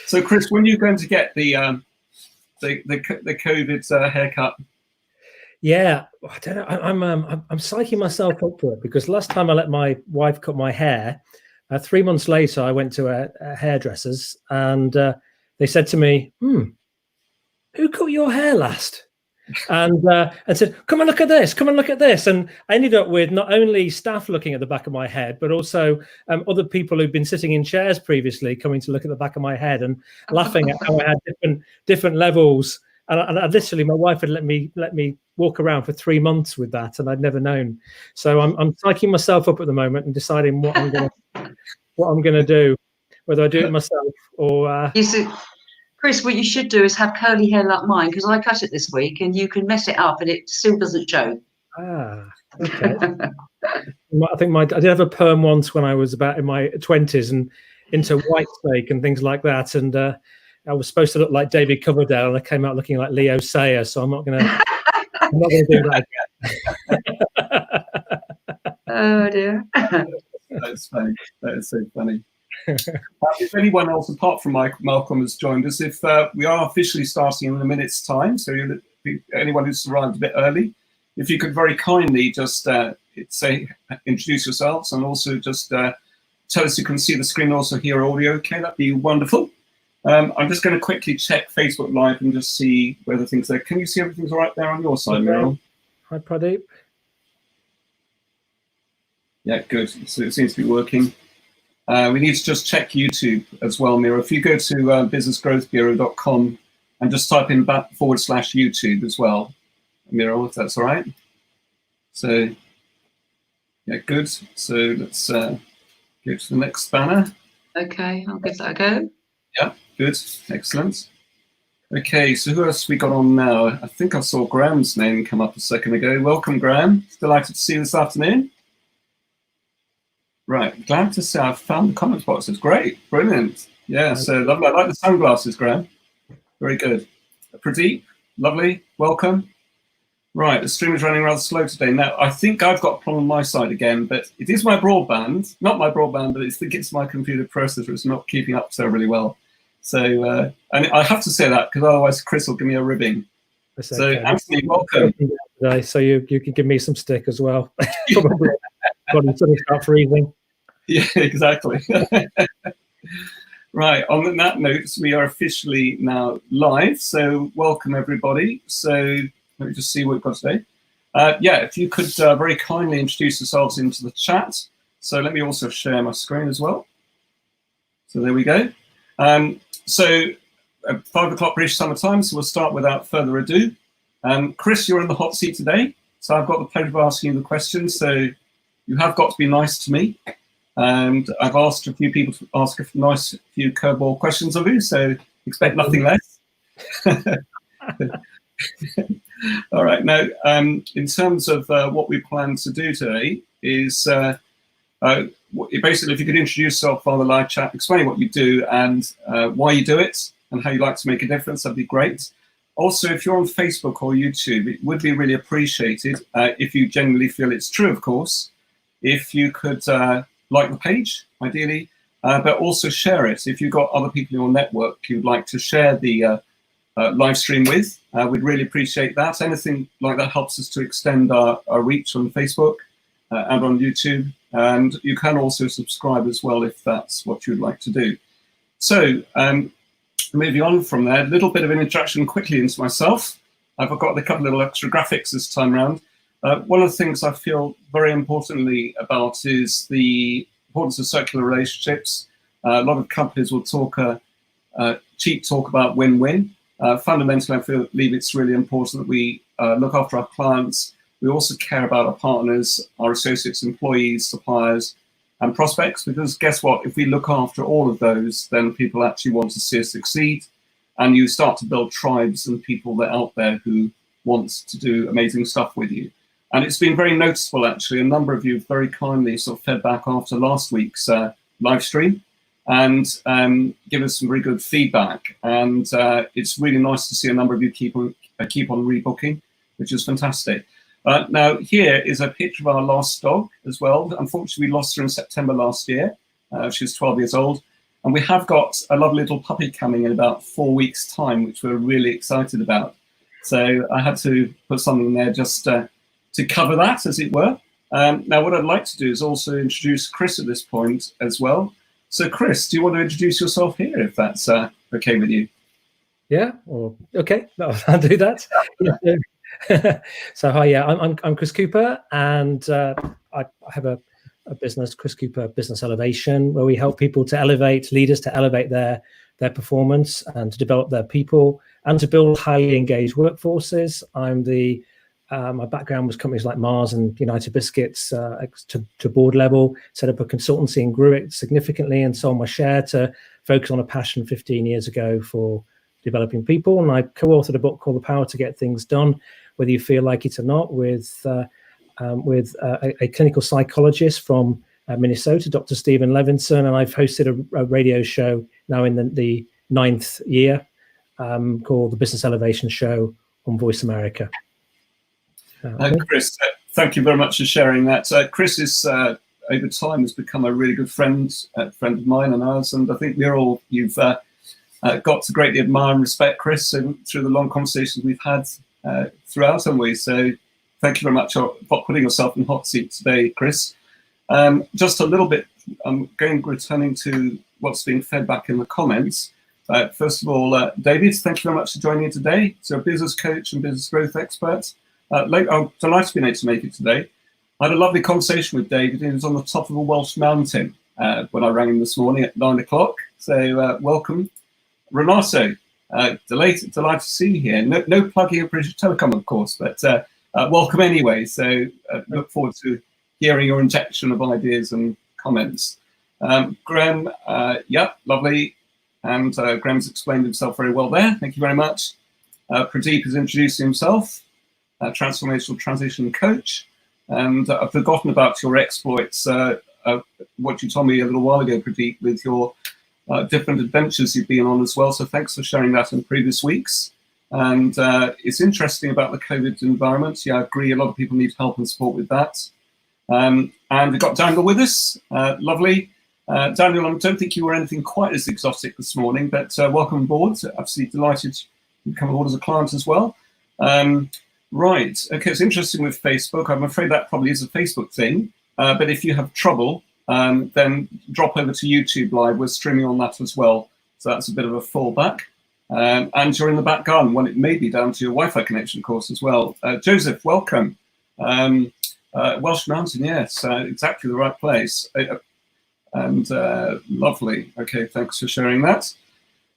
So, Chris, when are you going to get the COVID haircut? Yeah, I don't know. I'm psyching myself up for it, because last time I let my wife cut my hair, 3 months later I went to a hairdresser's, and they said to me, "Who cut your hair last?" And said, "Come and look at this, come and look at this." And I ended up with not only staff looking at the back of my head, but also other people who'd been sitting in chairs previously coming to look at the back of my head and laughing at how I had different levels. And I literally, my wife had let me walk around for 3 months with that, and I'd never known. So I'm psyching myself up at the moment and deciding what I'm gonna do, whether I do it myself or. Chris, what you should do is have curly hair like mine, because I cut it this week, and you can mess it up and it still doesn't show. Okay. I think I did have a perm once when I was about in my 20s and into white snake and things like that. And I was supposed to look like David Coverdale, and I came out looking like Leo Sayer. So I'm not gonna do that again. Oh dear. That's funny. That is so funny. If anyone else apart from Malcolm has joined us, if we are officially starting in a minute's time, so anyone who's arrived a bit early, if you could very kindly just introduce yourselves, and also just tell us you can see the screen, also hear audio. Okay, that'd be wonderful. I'm just going to quickly check Facebook Live and just see whether things are. Can you see everything's all right there on your side, Meryl? Hi, Pradeep. Yeah, good. So it seems to be working. We need to just check YouTube as well, Mira. If you go to businessgrowthbureau.com and just type in /YouTube as well, Mira, if that's all right. So, yeah, good. So let's go to the next banner. Okay, I'll give that a go. Yeah, good. Excellent. Okay, so who else we got on now? I think I saw Graham's name come up a second ago. Welcome, Graham. Delighted to see you this afternoon. Right, glad to say I've found the comments box. It's great, brilliant. Yeah, so lovely. I like the sunglasses, Graham. Very good. Pradeep, lovely, welcome. Right, the stream is running rather slow today. Now, I think I've got a problem on my side again, but it is my broadband. Not my broadband, but I think it's my computer processor. It's not keeping up so really well. So, and I have to say that, because otherwise Chris will give me a ribbing. That's so, okay. Anthony, welcome. Today, so you can give me some stick as well. Probably. Until you start freezing. Yeah, exactly. Right, on that note, we are officially now live, so welcome everybody. So let me just see what we've got today. Yeah, if you could very kindly introduce yourselves into the chat. So let me also share my screen as well. So there we go. So 5 o'clock British summer time, so we'll start without further ado. Chris, you're in the hot seat today, so I've got the pleasure of asking you the questions. So you have got to be nice to me. And I've asked a few people to ask a nice few curveball questions of you, so expect nothing less. All right, now, in terms of what we plan to do today is, basically, if you could introduce yourself via the live chat, explain what you do and why you do it and how you like to make a difference, that'd be great. Also, if you're on Facebook or YouTube, it would be really appreciated, if you genuinely feel it's true, of course, if you could like the page, ideally, but also share it. If you've got other people in your network you'd like to share the live stream with, we'd really appreciate that. Anything like that helps us to extend our reach on Facebook and on YouTube. And you can also subscribe as well if that's what you'd like to do. So moving on from there, a little bit of an introduction quickly into myself. I've got a couple of little extra graphics this time around. One of the things I feel very importantly about is the importance of circular relationships. A lot of companies will talk cheap talk about win-win. Fundamentally, I believe it's really important that we look after our clients. We also care about our partners, our associates, employees, suppliers, and prospects, because guess what? If we look after all of those, then people actually want to see us succeed, and you start to build tribes and people that are out there who want to do amazing stuff with you. And it's been very noticeable, actually. A number of you have very kindly sort of fed back after last week's live stream and give us some very good feedback. And it's really nice to see a number of you keep on rebooking, which is fantastic. Now, here is a picture of our last dog as well. Unfortunately, we lost her in September last year. She was 12 years old. And we have got a lovely little puppy coming in about 4 weeks' time, which we're really excited about. So I had to put something there just to cover that, as it were. Now, what I'd like to do is also introduce Chris at this point as well. So, Chris, do you want to introduce yourself here, if that's okay with you? Yeah. Or okay, I'll do that. So, hi. Yeah, I'm Chris Cooper, and I have a business, Chris Cooper Business Elevation, where we help people to elevate, leaders to elevate their performance and to develop their people and to build highly engaged workforces. My background was companies like Mars and United Biscuits to board level, set up a consultancy and grew it significantly, and sold my share to focus on a passion 15 years ago for developing people. And I co-authored a book called The Power to Get Things Done, whether you feel like it or not, with a clinical psychologist from Minnesota, Dr. Stephen Levinson. And I've hosted a radio show now in the 9th year called The Business Elevation Show on Voice America. Chris, thank you very much for sharing that. Chris is, over time, has become a really good friend of mine and ours. And I think you've got to greatly admire and respect Chris through the long conversations we've had throughout, haven't we? So thank you very much for putting yourself in the hot seat today, Chris. Just a little bit, returning to what's being fed back in the comments. First of all, David, thank you very much for joining me today. So a business coach and business growth expert. I'm delighted to be able to make it today. I had a lovely conversation with David. He was on the top of a Welsh mountain when I rang him this morning at 9 o'clock. So welcome. Renato, delighted to see you here. No plugging of British Telecom, of course, but welcome anyway. So look forward to hearing your injection of ideas and comments. Graham, lovely. And Graham's explained himself very well there. Thank you very much. Pradeep has introduced himself. Transformational transition coach, and I've forgotten about your exploits, what you told me a little while ago, Pradeep, with your different adventures you've been on as well. So thanks for sharing that in previous weeks. And it's interesting about the COVID environment. Yeah, I agree. A lot of people need help and support with that. And we've got Daniel with us. Lovely. Daniel, I don't think you were anything quite as exotic this morning, but welcome aboard. Absolutely delighted you come aboard as a client as well. Right, okay, it's interesting with Facebook. I'm afraid that probably is a Facebook thing, but if you have trouble, then drop over to YouTube Live. We're streaming on that as well, so that's a bit of a fallback. And you're in the back garden. Well, it may be down to your Wi-Fi connection, of course, as well. Joseph, welcome. Welsh Mountain, yes, exactly the right place. And lovely. Okay, thanks for sharing that.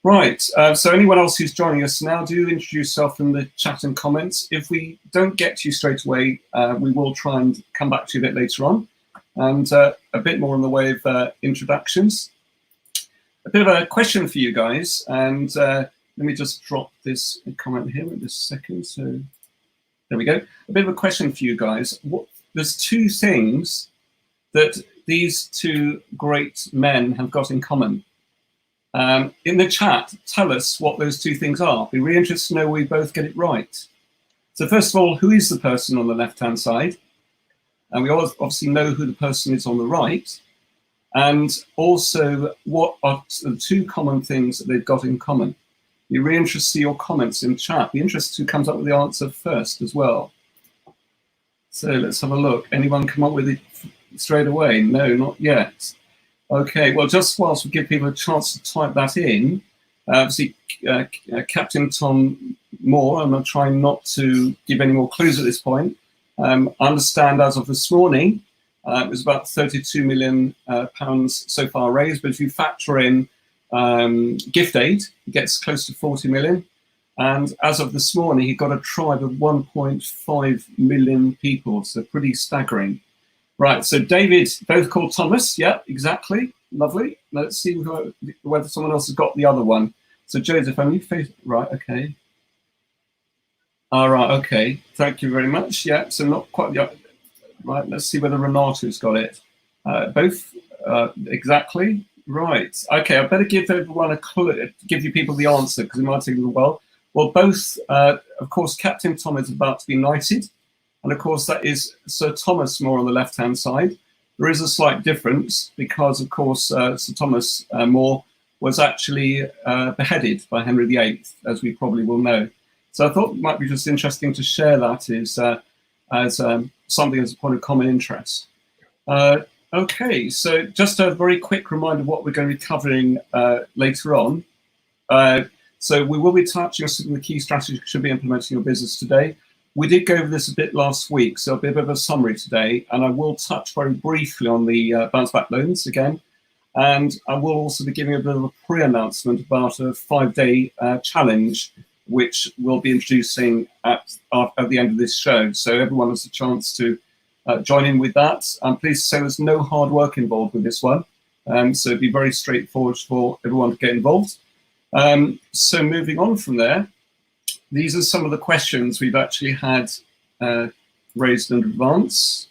Right, so anyone else who's joining us now, do introduce yourself in the chat and comments. If we don't get to you straight away, we will try and come back to you a bit later on. And a bit more in the way of introductions. A bit of a question for you guys, and let me just drop this comment here in just a second. So there we go. A bit of a question for you guys. There's two things that these two great men have got in common. In the chat, tell us what those two things are. Be really interested to know we both get it right. So first of all, who is the person on the left-hand side? And we obviously know who the person is on the right. And also, what are the two common things that they've got in common? Be really interested to see your comments in chat. Be interested who comes up with the answer first as well. So let's have a look. Anyone come up with it straight away? No, not yet. Okay, well, just whilst we give people a chance to type that in, obviously, Captain Tom Moore, I'm trying not to give any more clues at this point. I understand as of this morning, it was about £32 million so far raised, but if you factor in gift aid, it gets close to 40 million. And as of this morning, he got a tribe of 1.5 million people, so pretty staggering. Right, so David, both called Thomas. Yeah, exactly. Lovely. Let's see whether someone else has got the other one. So Joseph, right, okay. All right, okay. Thank you very much. Yeah, so not quite the right. Let's see whether Renato's got it. Both exactly. Right. Okay, I better give everyone a clue, give you people the answer, because it might take a little while. Well, both, of course, Captain Tom is about to be knighted. And of course, that is Sir Thomas More on the left-hand side. There is a slight difference because, of course, Sir Thomas More was actually beheaded by Henry VIII, as we probably will know. So I thought it might be just interesting to share that as something as a point of common interest. Okay, so just a very quick reminder of what we're going to be covering later on. So we will be touching on some of the key strategies you should be implementing in your business today. We did go over this a bit last week, so it'll be a bit of a summary today, and I will touch very briefly on the bounce back loans again. And I will also be giving a bit of a pre-announcement about a 5-day challenge, which we'll be introducing at the end of this show. So everyone has a chance to join in with that. I'm pleased to say there's no hard work involved with this one. So it'd be very straightforward for everyone to get involved. So moving on from there, these are some of the questions we've actually had raised in advance.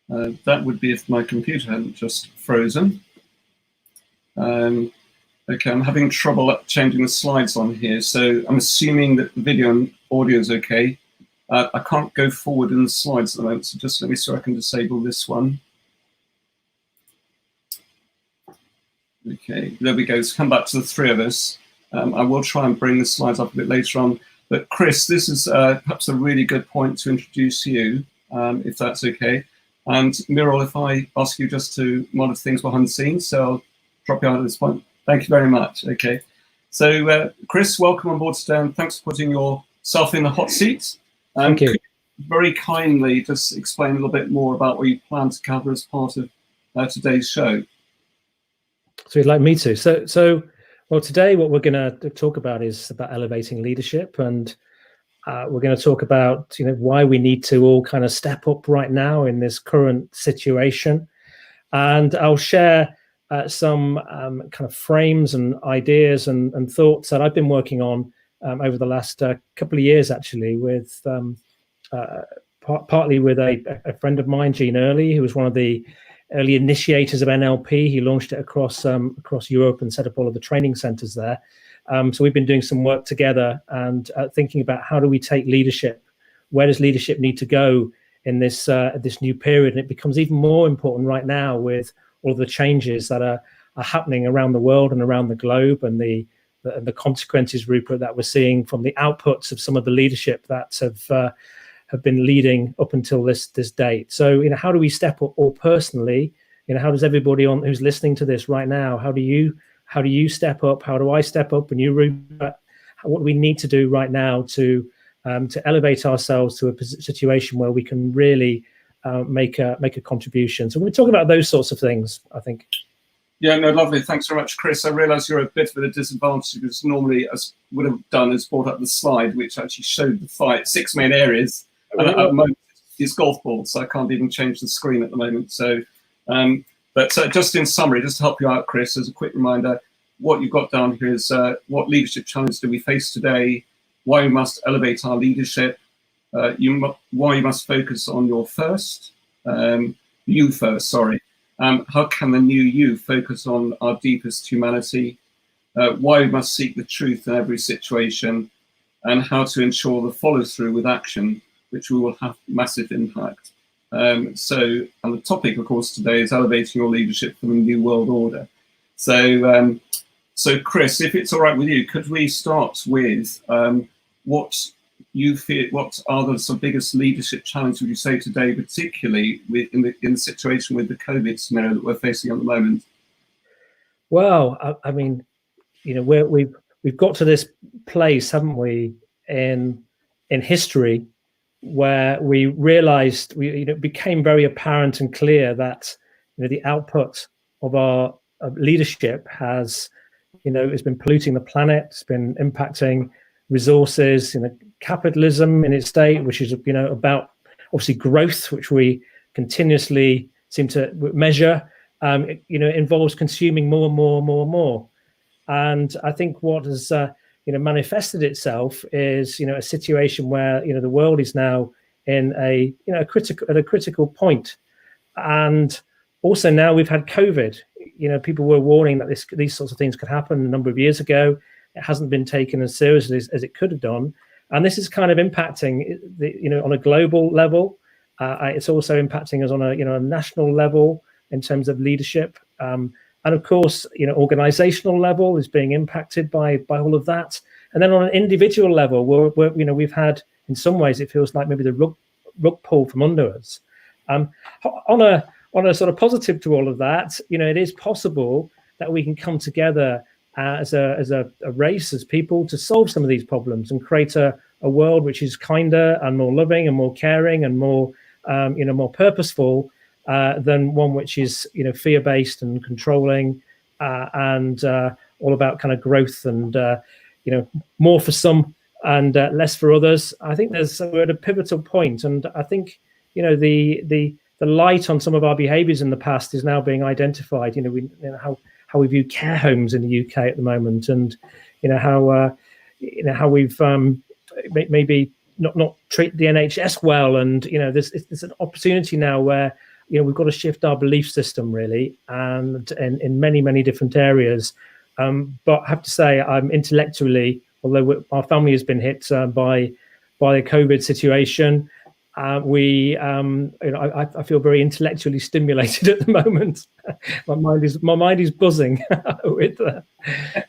That would be if my computer hadn't just frozen. Okay, I'm having trouble changing the slides on here, so I'm assuming that the video and audio is okay. I can't go forward in the slides at the moment, so just let me see if I can disable this one. Okay, there we go. So come back to the three of us. I will try and bring the slides up a bit later on. But Chris, this is perhaps a really good point to introduce you, if that's okay. And Muriel, if I ask you just to monitor things behind the scenes, so I'll drop you out at this point. Thank you very much. Okay. So Chris, welcome on board today, and thanks for putting yourself in the hot seat. Thank you. Could you very kindly just explain a little bit more about what you plan to cover as part of today's show? So you'd like me to? So well, today what we're going to talk about is about elevating leadership, and we're going to talk about why we need to all kind of step up right now in this current situation, and I'll share some kind of frames and ideas and thoughts that I've been working on over the last couple of years, actually, with partly with a friend of mine, Gene Early, who was one of the early initiators of NLP. He launched it across Europe and set up all of the training centers there. So we've been doing some work together and thinking about how do we take leadership, where does leadership need to go in this new period, and it becomes even more important right now with all of the changes that are happening around the world and around the globe, and the consequences, Rupert, that we're seeing from the outputs of some of the leadership that have been leading up until this date. So how do we step up, or personally, how does everybody who's listening to this right now, how do you step up? How do I step up? And you, Rupert, what do we need to do right now to elevate ourselves to a situation where we can really make a contribution? So we're talking about those sorts of things, I think. Yeah, no, lovely. Thanks very much, Chris. I realise you're a bit of a disadvantage because normally, as would have done, is brought up the slide which actually showed the 6 main areas. And at the moment, it's golf balls, so I can't even change the screen at the moment. So, but just in summary, just to help you out, Chris, as a quick reminder, what you've got down here is what leadership challenges do we face today, why we must elevate our leadership, why you must focus on you first, sorry. How can the new you focus on our deepest humanity, why we must seek the truth in every situation, and how to ensure the follow-through with action, which will have massive impact. And the topic, of course, today is elevating your leadership for the new world order. So, so Chris, if it's all right with you, could we start with what you feel? What are the biggest leadership challenges, would you say, today, particularly in the situation with the COVID scenario that we're facing at the moment? Well, I mean, we've got to this place, haven't we, in history, where we realized it became very apparent and clear that the output of our leadership has been polluting the planet. It's been impacting resources, capitalism in its state, which is about obviously growth, which we continuously seem to measure. Involves consuming more and more and more and more. And I think what has manifested itself is a situation where the world is now in a critical point. And also now we've had COVID. People were warning that these sorts of things could happen a number of years ago. It hasn't been taken as seriously as it could have done, and this is kind of impacting on a global level. It's also impacting us on a national level in terms of leadership. And And of course, organizational level is being impacted by all of that. And then on an individual level, we've had, in some ways, it feels like maybe the rug pull from under us. On a sort of positive to all of that, it is possible that we can come together as a race, as people, to solve some of these problems and create a world which is kinder and more loving and more caring and more more purposeful than one which is fear-based and controlling and all about kind of growth and more for some and less for others. I think we're at a pivotal point, and I think the light on some of our behaviours in the past is now being identified. How we view care homes in the UK at the moment, and how we've maybe not treat the NHS well, and there's an opportunity now where we've got to shift our belief system really, and in many different areas. But I have to say, I'm intellectually, although our family has been hit by the COVID situation, I feel very intellectually stimulated at the moment. my mind is buzzing with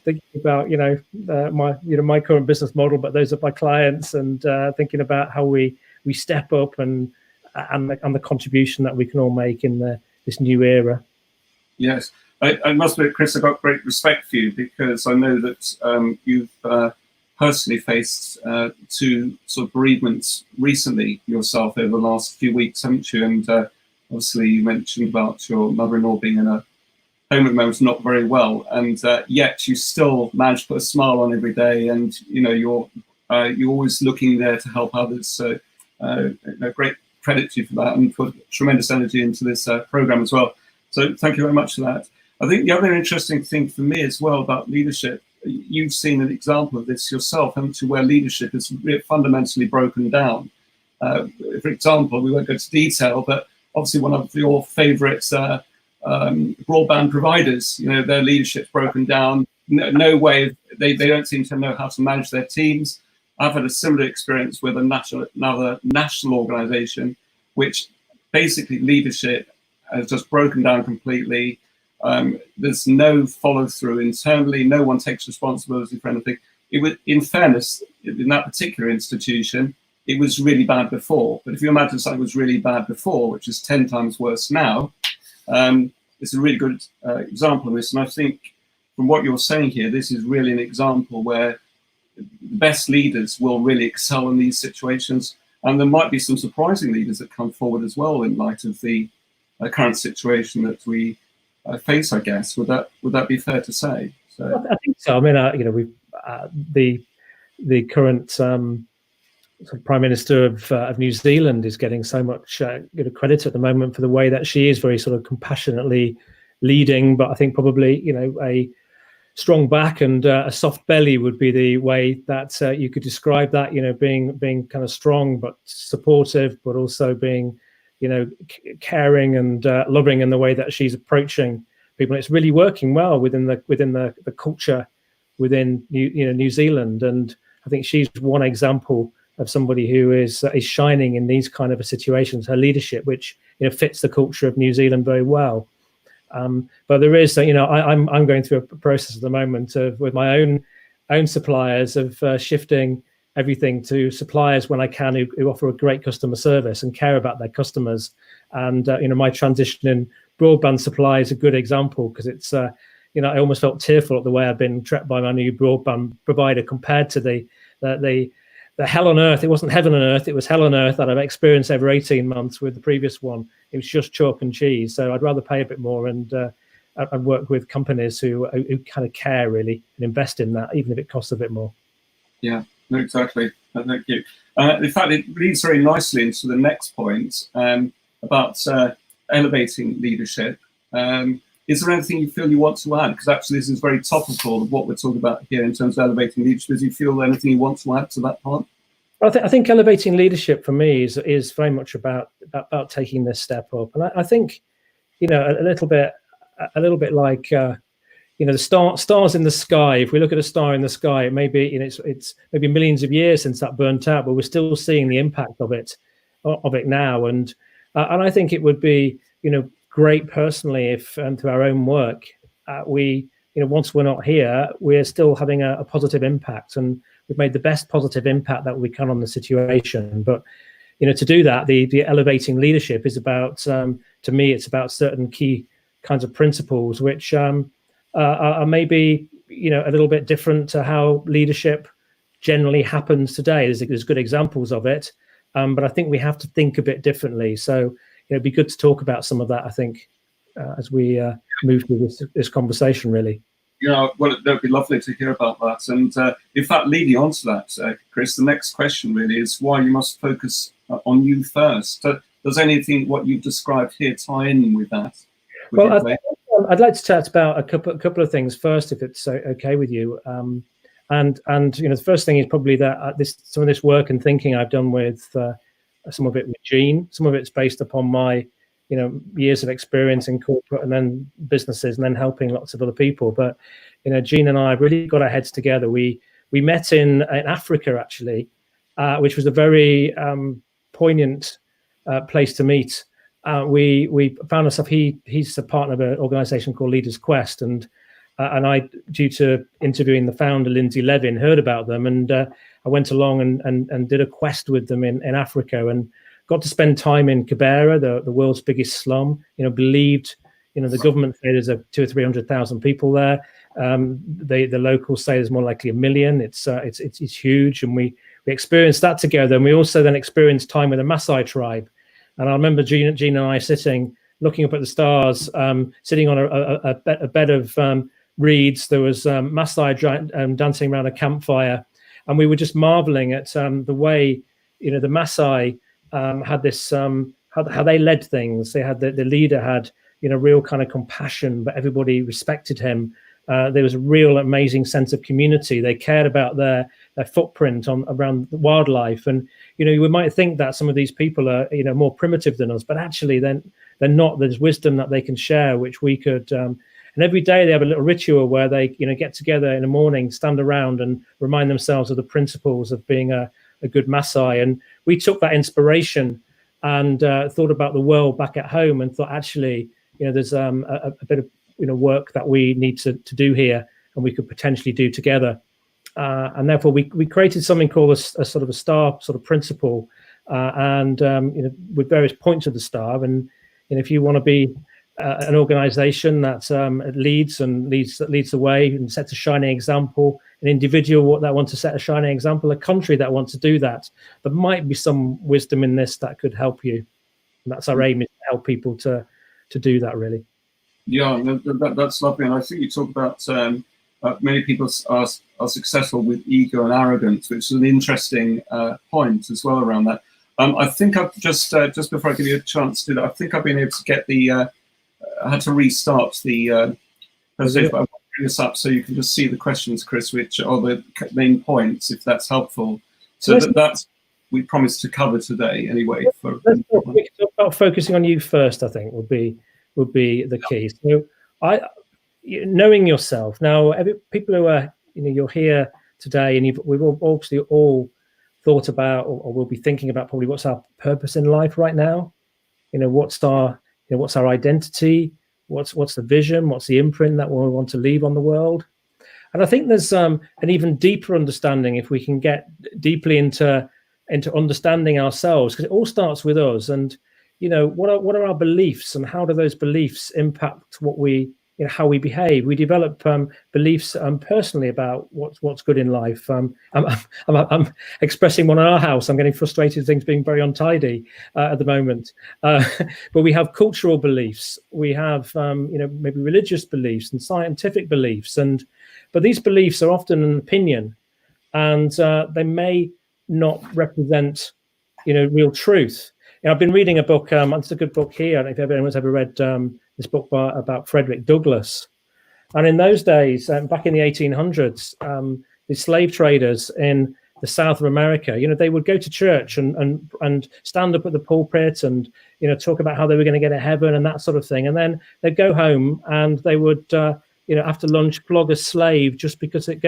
thinking about my current business model, but those of my clients, and thinking about how we step up and the contribution that we can all make in this new era. Yes, I must admit, Chris, I've got great respect for you, because I know that you've personally faced two sort of bereavements recently yourself over the last few weeks, haven't you? And obviously you mentioned about your mother-in-law being in a home at the moment, not very well, and yet you still manage to put a smile on every day, and you're always looking there to help others. So great credit to you for that, and put tremendous energy into this program as well. So thank you very much for that. I think the other interesting thing for me as well about leadership, you've seen an example of this yourself, haven't you, where leadership is fundamentally broken down. For example, we won't go into detail, but obviously one of your favourite broadband providers, their leadership's broken down. No way, they don't seem to know how to manage their teams. I've had a similar experience with another national organisation, which basically leadership has just broken down completely. There's no follow through internally. No one takes responsibility for anything. It was, in fairness, in that particular institution, it was really bad before. But if you imagine something was really bad before, which is 10 times worse now, it's a really good example of this. And I think from what you're saying here, this is really an example where the best leaders will really excel in these situations. And there might be some surprising leaders that come forward as well in light of the current situation that we face, I guess. Would that be fair to say? So I think so. I mean, we've the current sort of Prime Minister of New Zealand is getting so much credit at the moment for the way that she is very sort of compassionately leading. But I think probably a strong back and a soft belly would be the way that you could describe that. Being kind of strong but supportive, but also being caring and loving in the way that she's approaching people. It's really working well within the culture within New Zealand, and I think she's one example of somebody who is shining in these kind of situations. Her leadership, which fits the culture of New Zealand very well. But there is, I'm going through a process at the moment with my own suppliers of shifting everything to suppliers when I can who offer a great customer service and care about their customers. And my transition in broadband supply is a good example, because it's I almost felt tearful at the way I've been trapped by my new broadband provider compared to the hell on earth. It wasn't heaven on earth, it was hell on earth that I've experienced over 18 months with the previous one. It was just chalk and cheese. So I'd rather pay a bit more and work with companies who kind of care really and invest in that, even if it costs a bit more. Yeah. No, exactly. Thank you. In fact, it leads very nicely into the next point about elevating leadership. Is there anything you feel you want to add? Because actually this is very topical of what we're talking about here in terms of elevating leadership. Do you feel anything you want to add to that part? I think elevating leadership for me is very much about taking this step up. And I think, a little bit like, the stars in the sky. If we look at a star in the sky, it may be, it's maybe millions of years since that burnt out, but we're still seeing the impact of it now. And I think it would be, great personally if through our own work, we, once we're not here, we're still having a positive impact, and we've made the best positive impact that we can on the situation. But to do that, the elevating leadership is about, to me, it's about certain key kinds of principles which are maybe a little bit different to how leadership generally happens today. There's good examples of it, but I think we have to think a bit differently. So it'd be good to talk about some of that, I think, as we move through this conversation, really. Well, that'd be lovely to hear about that. And in fact, leading on to that, Chris, the next question really is why you must focus on you first. Does anything what you've described here tie in with that? Well, I'd like to chat about a couple of things first, if it's okay with you. And the first thing is probably that some of this work and thinking I've done with some of it with Gene, some of it's based upon my years of experience in corporate and then businesses and then helping lots of other people. But Gene and I really got our heads together. We met in Africa actually, which was a very poignant place to meet. We found ourselves. He's a partner of an organization called Leaders Quest, and I, due to interviewing the founder Lindsay Levin, heard about them, and I went along and did a quest with them in Africa, and got to spend time in Kibera, the world's biggest slum. Believed, the government say there's 200,000 or 300,000 people there. The locals say there's more likely 1 million. It's huge, and we experienced that together. And we also then experienced time with the Maasai tribe. And I remember Gene and I sitting, looking up at the stars, sitting on a bed of reeds. There was Maasai dancing around a campfire, and we were just marveling at the way the Maasai had this how they led things. They had the leader had real kind of compassion, but everybody respected him. There was a real amazing sense of community. They cared about their footprint around the wildlife, and we might think that some of these people are more primitive than us, but actually they're not. There's wisdom that they can share, which we could. And every day they have a little ritual where they get together in the morning, stand around, and remind themselves of the principles of being a good Maasai. And we took that inspiration and thought about the world back at home, and thought actually there's a bit of work that we need to do here, and we could potentially do together. And therefore we created something called a sort of a star sort of principle, and with various points of the star. And if you want to be an organization that leads the way and sets a shining example, an individual that wants to set a shining example, a country that wants to do that, there might be some wisdom in this that could help you. And that's our aim, is to help people to do that, really. Yeah, that's lovely. And I think you talk about many people are successful with ego and arrogance, which is an interesting point as well around that. I think I've just before I give you a chance to do that, I think I've been able to get I had to restart the presentation, but I'll bring this up so you can just see the questions, Chris, which are the main points, if that's helpful. So that's we promised to cover today anyway. Let's talk about focusing on you first, I think would be the key. So knowing yourself. Now, people who are, you're here today, and we've obviously all thought about, or will be thinking about probably what's our purpose in life right now. What's our identity? What's the vision? What's the imprint that we want to leave on the world? And I think there's an even deeper understanding if we can get deeply into understanding ourselves, because it all starts with us. And what are our beliefs, and how do those beliefs impact what we how we behave? We develop beliefs personally about what's good in life. I'm expressing one in our house. I'm getting frustrated with things being very untidy at the moment. But we have cultural beliefs. We have maybe religious beliefs and scientific beliefs, but these beliefs are often an opinion, and they may not represent real truth. I've been reading a book. It's a good book here. I don't know if anyone's ever read this book about Frederick Douglass. And in those days, back in the 1800s, the slave traders in the south of America, they would go to church and stand up at the pulpit and talk about how they were going to get to heaven and that sort of thing. And then they'd go home and they would after lunch flog a slave just because it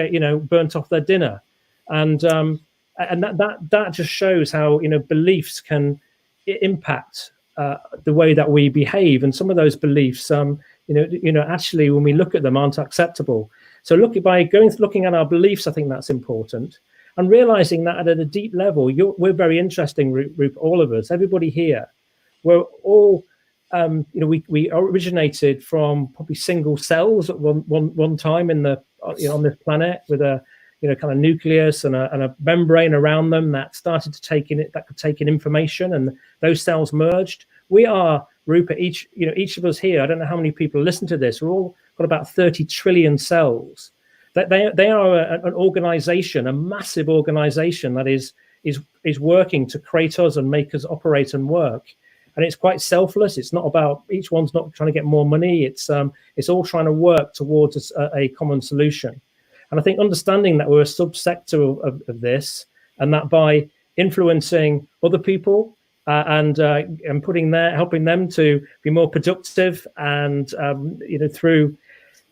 burnt off their dinner. And that just shows how beliefs can impact the way that we behave. And some of those beliefs actually when we look at them aren't acceptable. So looking at our beliefs, I think that's important, and realizing that at a deep level, we're very interesting, Rupert, all of us, everybody here. We're all, we originated from probably single cells at one time in the on this planet, with a kind of nucleus and a membrane around them that started to could take in information, and those cells merged. We are, Rupert, each of us here, I don't know how many people listen to this, we're all got about 30 trillion cells. That they are an organization, a massive organization that is working to create us and make us operate and work. And it's quite selfless. It's not about, each one's not trying to get more money. It's all trying to work towards a common solution. And I think understanding that we're a subsector of this, and that by influencing other people and helping them to be more productive, and through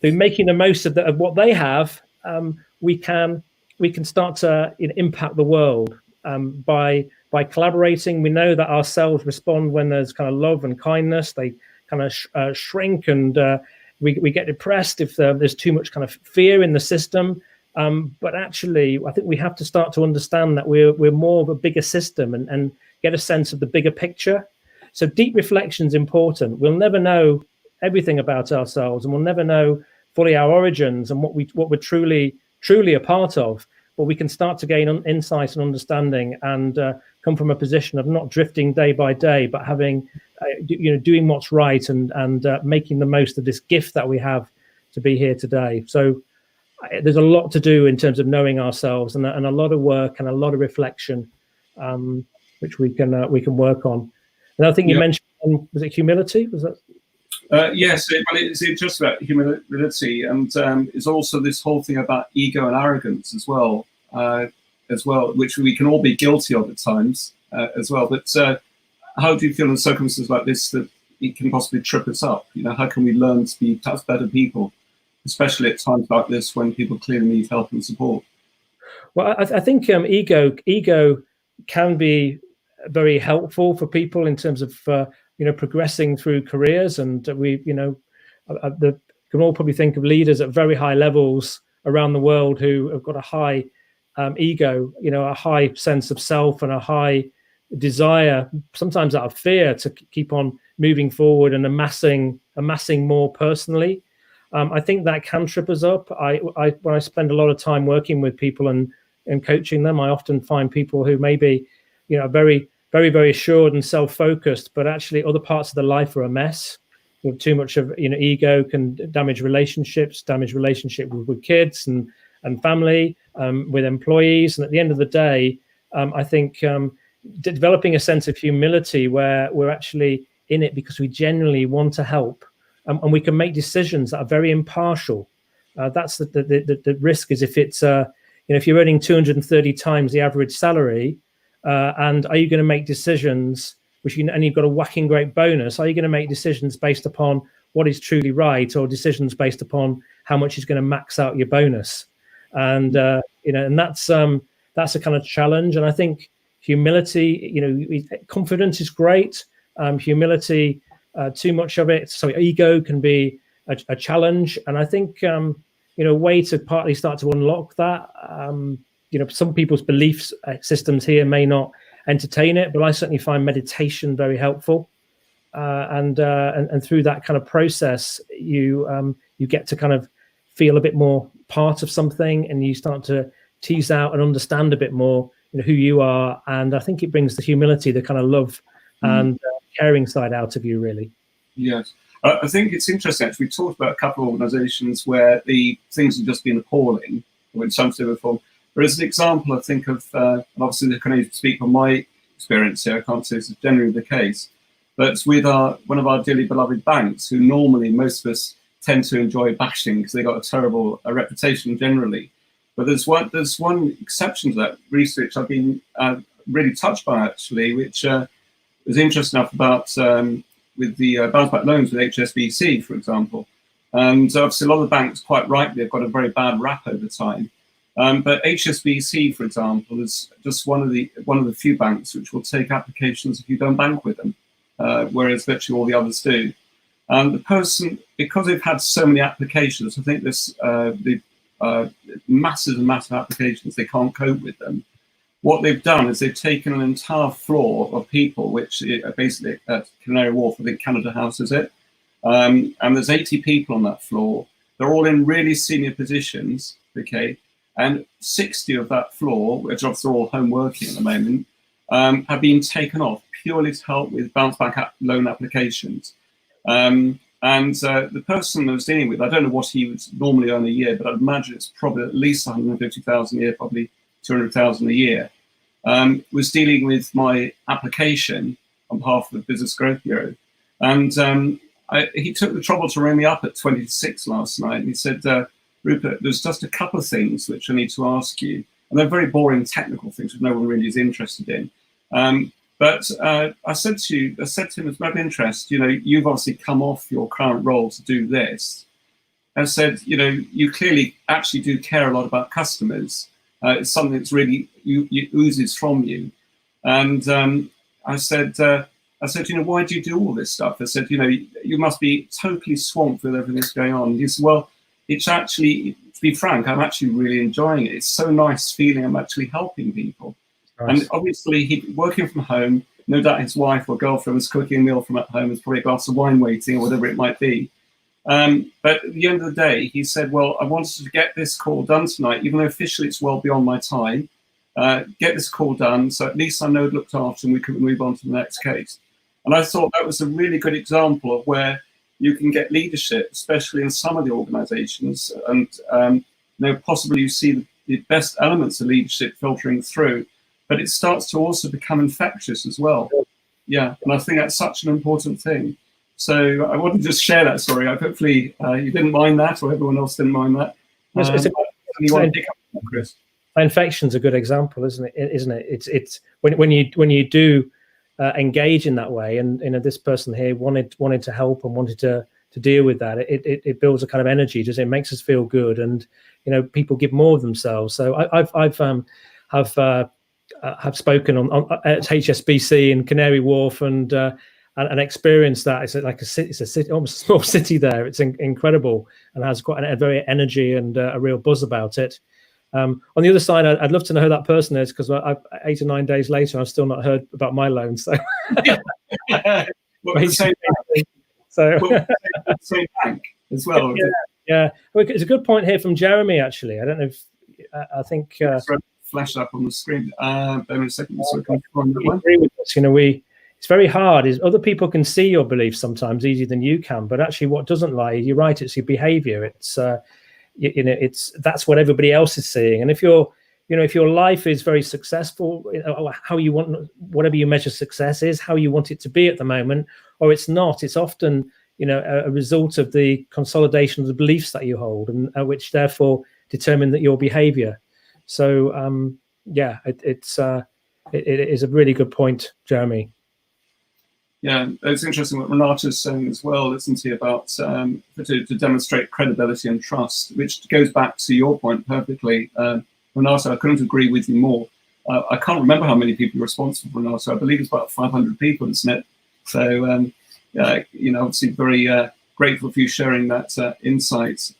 making the most of what they have, we can start to impact the world by collaborating. We know that our cells respond when there's kind of love and kindness. They kind of shrink, and we get depressed if there's too much kind of fear in the system. But actually, I think we have to start to understand that we're more of a bigger system, and get a sense of the bigger picture. So deep reflection is important. We'll never know everything about ourselves, and we'll never know fully our origins and what we're truly a part of. But we can start to gain insight and understanding, and come from a position of not drifting day by day, but having, doing what's right, and making the most of this gift that we have to be here today. So there's a lot to do in terms of knowing ourselves, and a lot of work and a lot of reflection, which we can work on. And I think you mentioned, was it humility? Was that? Yes, it's just about humility, and it's also this whole thing about ego and arrogance as well, which we can all be guilty of at times as well. But how do you feel in circumstances like this that it can possibly trip us up? How can we learn to be touch better people, especially at times like this when people clearly need help and support? Well, I think ego can be very helpful for people in terms of progressing through careers, and we can all probably think of leaders at very high levels around the world who have got a high ego, a high sense of self, and a high desire, sometimes out of fear, to keep on moving forward and amassing more personally. I think that can trip us up. When I spend a lot of time working with people and coaching them, I often find people who maybe very, very, very assured and self-focused, but actually other parts of their life are a mess. Too much of ego can damage relationships, with kids and family, with employees. And at the end of the day, I think developing a sense of humility where we're actually in it because we genuinely want to help, and we can make decisions that are very impartial. That's the risk, is if it's if you're earning 230 times the average salary, and are you going to make decisions and you've got a whacking great bonus? Are you going to make decisions based upon what is truly right, or decisions based upon how much is going to max out your bonus? And and that's a kind of challenge. And I think humility, confidence is great. Humility, too much of it, ego can be a challenge. And I think a way to partly start to unlock that. Some people's beliefs systems here may not entertain it, but I certainly find meditation very helpful. And through that kind of process, you get to kind of feel a bit more part of something, and you start to tease out and understand a bit more who you are. And I think it brings the humility, the kind of love and caring side out of you, really. Yes. I think it's interesting, actually. We talked about a couple of organizations where the things have just been appalling, in some sort of form. There is an example, I think, of, and obviously I can only speak on my experience here, I can't say this is generally the case, but it's with one of our dearly beloved banks, who normally most of us tend to enjoy bashing because they got a terrible reputation generally. But there's one exception to that research I've been really touched by, actually, which was interesting enough about with the bounce back loans with HSBC, for example. And obviously a lot of the banks, quite rightly, have got a very bad rap over time. But HSBC, for example, is just one of the few banks which will take applications if you don't bank with them, whereas virtually all the others do. The person, because they've had so many applications, I think this the massive and massive applications, they can't cope with them. What they've done is they've taken an entire floor of people, which basically at Canary Wharf, I think Canada House is it, and there's 80 people on that floor. They're all in really senior positions, okay, and 60 of that floor, which obviously are all home working at the moment, have been taken off purely to help with bounce back loan applications. The person I was dealing with, I don't know what he would normally earn a year, but I'd imagine it's probably at least 150,000 a year, probably 200,000 a year, was dealing with my application on behalf of the Business Growth Bureau. And he took the trouble to ring me up at 26 last night. And he said, Rupert, there's just a couple of things which I need to ask you. And they're very boring technical things which no one really is interested in. But I said to him, as a matter of interest, you know, you've obviously come off your current role to do this. I said, you know, you clearly actually do care a lot about customers. It's something that's really oozes from you. And I said, you know, why do you do all this stuff? I said, you know, you must be totally swamped with everything that's going on. He said, well, it's actually, to be frank, I'm actually really enjoying it. It's so nice feeling I'm actually helping people. Nice. And obviously, he working from home, no doubt his wife or girlfriend was cooking a meal from at home. There's probably a glass of wine waiting or whatever it might be. But at the end of the day, he said, well, I wanted to get this call done tonight, even though officially it's well beyond my time. Get this call done, so at least I know it looked after and we can move on to the next case. And I thought that was a really good example of where you can get leadership, especially in some of the organizations. And you know, possibly you see the best elements of leadership filtering through, but it starts to also become infectious as well. Yeah, and I think that's such an important thing. So I wanted to just share that story. Hopefully you didn't mind that, or everyone else didn't mind that. Chris? Infection's a good example, isn't it? It's when you do engage in that way, and you know, this person here wanted to help and wanted to deal with that. It builds a kind of energy. Just it makes us feel good, and you know, people give more of themselves. So I've spoken on at HSBC in Canary Wharf and experienced that. It's like it's a city, almost a small city there. It's incredible and has quite a very energy and a real buzz about it. On the other side, I'd love to know who that person is, because 8 or 9 days later, I've still not heard about my loan. So, same bank as well. Yeah. Well, it's a good point here from Jeremy. Actually, I don't know if I think flash up on the screen. Bear a second. You know, it's very hard. Is other people can see your beliefs sometimes easier than you can, but actually, what doesn't lie, you're right. It's your behaviour. It's you know, that's what everybody else is seeing. And if your life is very successful, you know, how you want, whatever you measure success is, how you want it to be at the moment, or it's not, it's often, you know, a result of the consolidation of the beliefs that you hold, and which therefore determine that your behavior. So yeah, it is a really good point, Jeremy. Yeah, it's interesting what Renata's saying as well, isn't he, about to demonstrate credibility and trust, which goes back to your point perfectly. Renata, I couldn't agree with you more. I can't remember how many people are responsible for Renata. I believe it's about 500 people, isn't it? So, you know, obviously very grateful for you sharing that insight.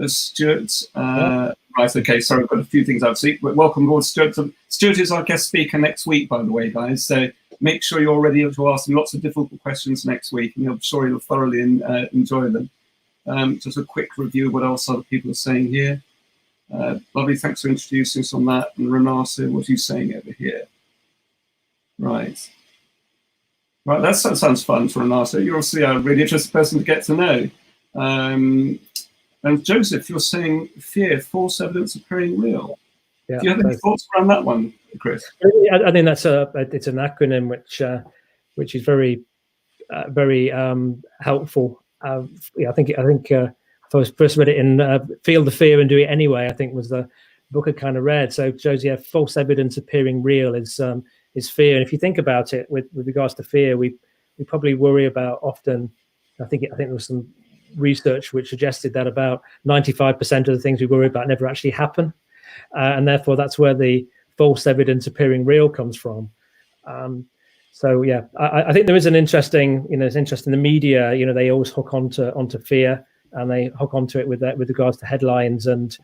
Stuart, right, okay, sorry, I've got a few things I've seen. Welcome aboard, Stuart. Stuart is our guest speaker next week, by the way, guys. So make sure you're ready to ask him lots of difficult questions next week, and I'm sure you'll thoroughly enjoy them. Just a quick review of what else other people are saying here. Lovely, thanks for introducing us on that. And Renata, what are you saying over here? Right, that sounds fun for Renata. You're obviously a really interesting person to get to know. And Joseph, you're saying fear, false evidence appearing real. Yeah, do you have any thoughts around that one, Chris? I think it's an acronym which is very helpful. Yeah, I think I first read it in Feel the Fear and Do It Anyway, I think was the book I kind of read. So it shows, yeah, false evidence appearing real is fear. And if you think about it with regards to fear, we probably worry about often, I think there was some research which suggested that about 95% of the things we worry about never actually happen. And therefore that's where the false evidence appearing real comes from. So yeah, I think there is an interesting, it's interesting. The media, they always hook onto fear, and they hook onto it with regards to headlines, and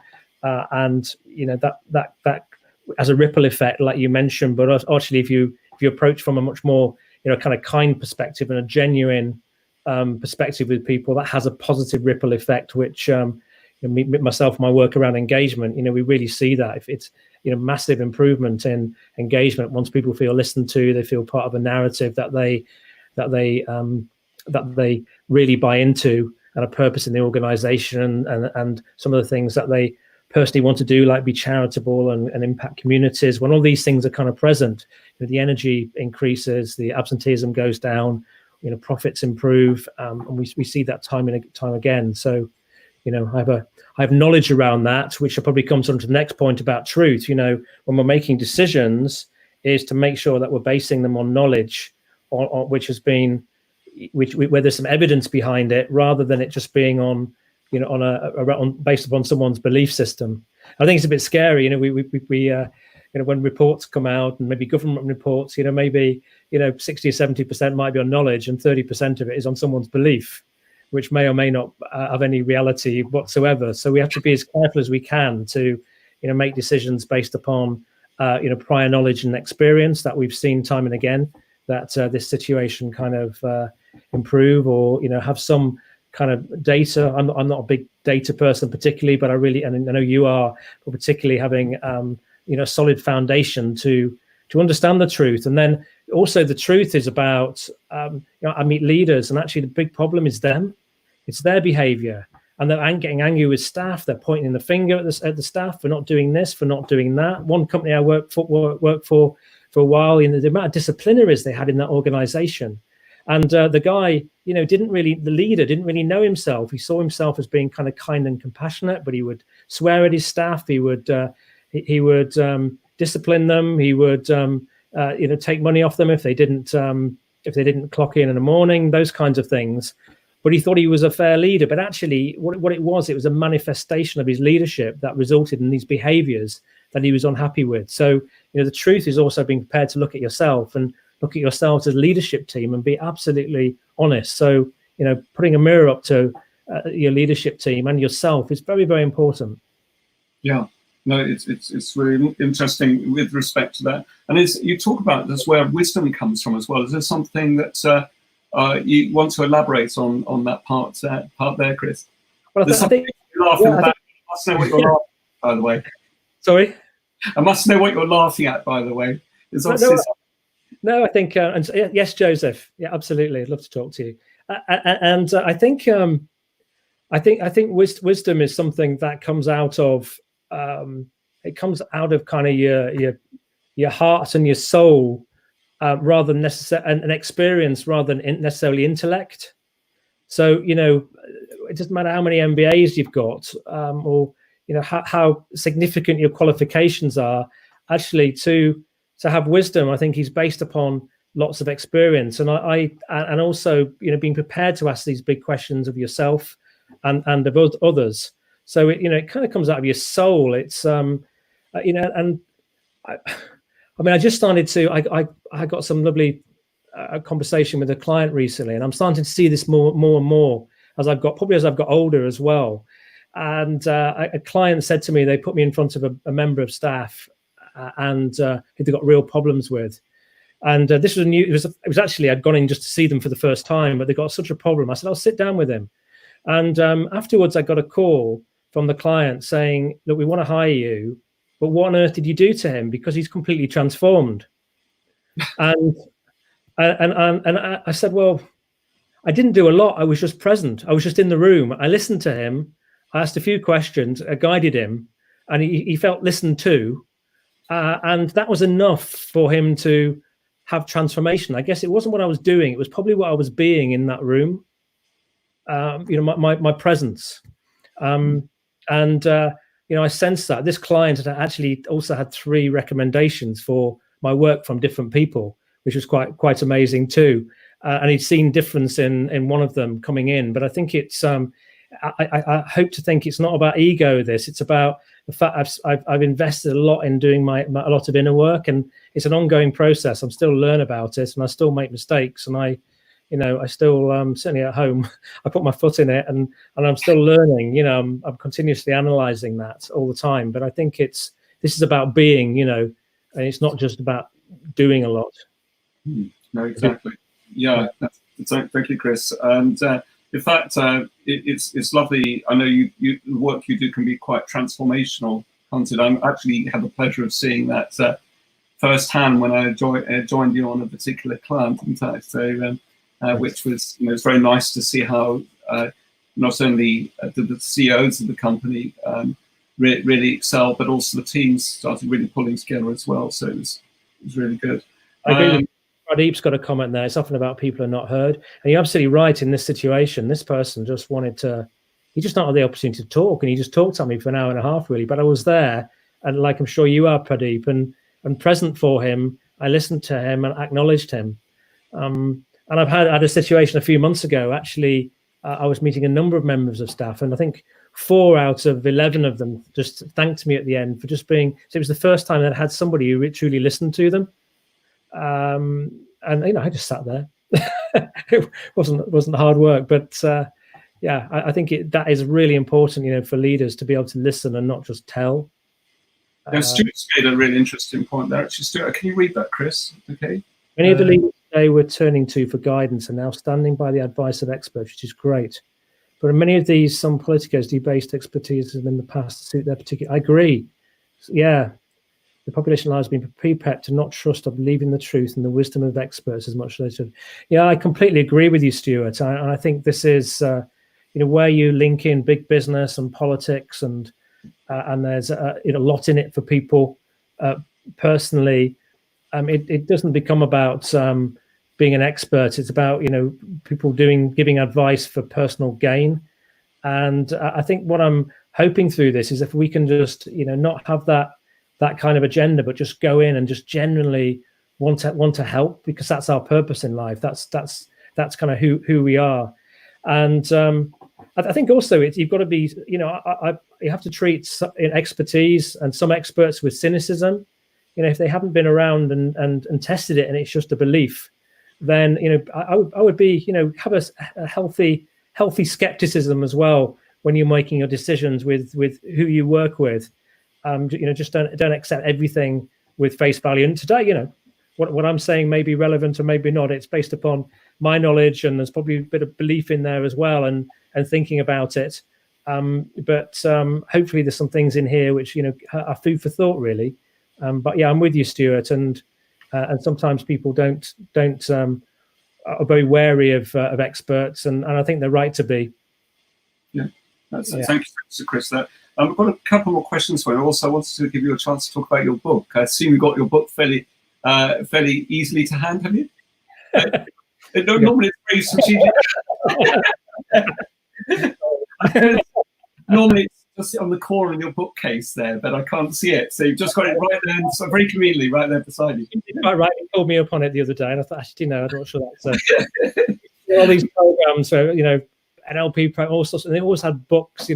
that as a ripple effect, like you mentioned. But actually, if you approach from a much more kind of kind perspective and a genuine perspective with people, that has a positive ripple effect, which myself, my work around engagement, we really see that. If it's massive improvement in engagement once people feel listened to, they feel part of a narrative that they really buy into, and a purpose in the organization, and some of the things that they personally want to do, like be charitable and impact communities. When all these things are kind of present, the energy increases, the absenteeism goes down, profits improve, and we see that time and time again. So I have knowledge around that, which probably comes on to the next point about truth. When we're making decisions, is to make sure that we're basing them on knowledge, which has been, where there's some evidence behind it, rather than it just being on based upon someone's belief system. I think it's a bit scary. When reports come out, and maybe government reports, maybe 60 or 70% might be on knowledge, and 30% of it is on someone's belief, which may or may not have any reality whatsoever. So we have to be as careful as we can to, make decisions based upon, prior knowledge and experience that we've seen time and again, that this situation kind of improve, or, have some kind of data. I'm not a big data person particularly, but and I know you are, but particularly having, a solid foundation to understand the truth. And then also the truth is about, I meet leaders, and actually the big problem is them. It's their behavior, and they're getting angry with staff. They're pointing the finger at the staff for not doing this, for not doing that. One company I worked for a while, the amount of disciplinaries they had in that organization, and the guy, the leader didn't really know himself. He saw himself as being kind and compassionate, but he would swear at his staff. He would discipline them. He would take money off them if they didn't clock in the morning. Those kinds of things. But he thought he was a fair leader. But actually, what it was a manifestation of his leadership that resulted in these behaviors that he was unhappy with. So, the truth is also being prepared to look at yourself, and look at yourselves as a leadership team, and be absolutely honest. So, putting a mirror up to your leadership team and yourself is very, very important. Yeah. No, it's really interesting with respect to that. And you talk about this, where wisdom comes from as well. Is there something that you want to elaborate on that part there, Chris? Well, I think you're laughing about. I must know what you're laughing at, by the way. Sorry? I must know what you're laughing at, by the way. No, I think, and yes, Joseph. Yeah, absolutely. I'd love to talk to you. And I think wisdom is something that comes out of, it comes out of kind of your heart and your soul, rather than necessarily an experience, rather than necessarily intellect. So, it doesn't matter how many MBAs you've got, or how significant your qualifications are. Actually, to have wisdom, I think, is based upon lots of experience, and and also being prepared to ask these big questions of yourself and of others. So it kind of comes out of your soul. It's and I just started to. I got some lovely conversation with a client recently, and I'm starting to see this more and more as I've got older as well. And a client said to me, they put me in front of a member of staff, and who they got real problems with. And this was new. It was actually, I'd gone in just to see them for the first time, but they got such a problem. I said, I'll sit down with him. And afterwards, I got a call from the client saying, look, we want to hire you, but what on earth did you do to him? Because he's completely transformed. And I said, well, I didn't do a lot. I was just present. I was just in the room. I listened to him. I asked a few questions. I guided him, and he felt listened to. And that was enough for him to have transformation. I guess it wasn't what I was doing. It was probably what I was being in that room. My presence. I sensed that this client had actually also had 3 recommendations for my work from different people, which was quite amazing too. And he'd seen difference in one of them coming in. But I think it's I hope to think it's not about ego. It's about the fact I've invested a lot in doing a lot of inner work, and it's an ongoing process. I'm still learn about it, and I still make mistakes, and I still certainly at home I put my foot in it, and I'm still learning. I'm continuously analysing that all the time. But I think this is about being, and it's not just about doing a lot. No, exactly. Yeah, that's thank you, Chris. And in fact, it's lovely. I know the work you do can be quite transformational, can't it? I actually had the pleasure of seeing that firsthand when I joined you on a particular client, in fact. So, which was, it's very nice to see how not only the CEOs of the company really excel, but also the teams started really pulling together as well. So it was really good. I agree with Pradeep's got a comment there. It's often about people are not heard. And you're absolutely right in this situation. This person just he just not had the opportunity to talk. And he just talked at me for an hour and a half, really. But I was there, and like I'm sure you are, Pradeep, and present for him. I listened to him and acknowledged him. And I've had a situation a few months ago. Actually, I was meeting a number of members of staff, and I think 4 out of 11 of them just thanked me at the end for just being. So it was the first time that I had somebody who truly listened to them. And I just sat there. It wasn't hard work, but I think that is really important, for leaders to be able to listen and not just tell. Stuart's made a really interesting point there. Actually, Stuart, can you read that, Chris? Okay. Many of the leaders they were turning to for guidance are now standing by the advice of experts, which is great. But in many of these, some politicos debased expertise in the past to suit their particular. I agree. Yeah. The population has been prepared to not trust or believe in the truth and the wisdom of experts as much as they should. Yeah, I completely agree with you, Stuart. I think this is, where you link in big business and politics, and there's a lot in it for people personally. It doesn't become about being an expert. It's about people giving advice for personal gain. And I think what I'm hoping through this is if we can just not have that kind of agenda, but just go in and just genuinely want to help, because that's our purpose in life. That's kind of who we are. And I think also you've got to be, you have to treat expertise and some experts with cynicism. If they haven't been around and tested it and it's just a belief, then I would be have a healthy skepticism as well when you're making your decisions with who you work with. Just don't accept everything with face value. And today, what I'm saying may be relevant or maybe not. It's based upon my knowledge, and there's probably a bit of belief in there as well, and thinking about it. But hopefully there's some things in here which are food for thought, really. But yeah, I'm with you, Stuart. And sometimes people are very wary of experts, and I think they're right to be. Yeah, thank you, Chris. I've got a couple more questions for you. Also, I wanted to give you a chance to talk about your book. I assume you got your book fairly easily to hand, have you? Normally it's very strategic. Normally it's just on the corner in your bookcase there, but I can't see it. So you've just got it right there, so very conveniently right there beside you. Quite right. You called me up on it the other day, and I thought, actually, no, I'm not sure that's all these programs where, NLP, all sorts, and they always had books,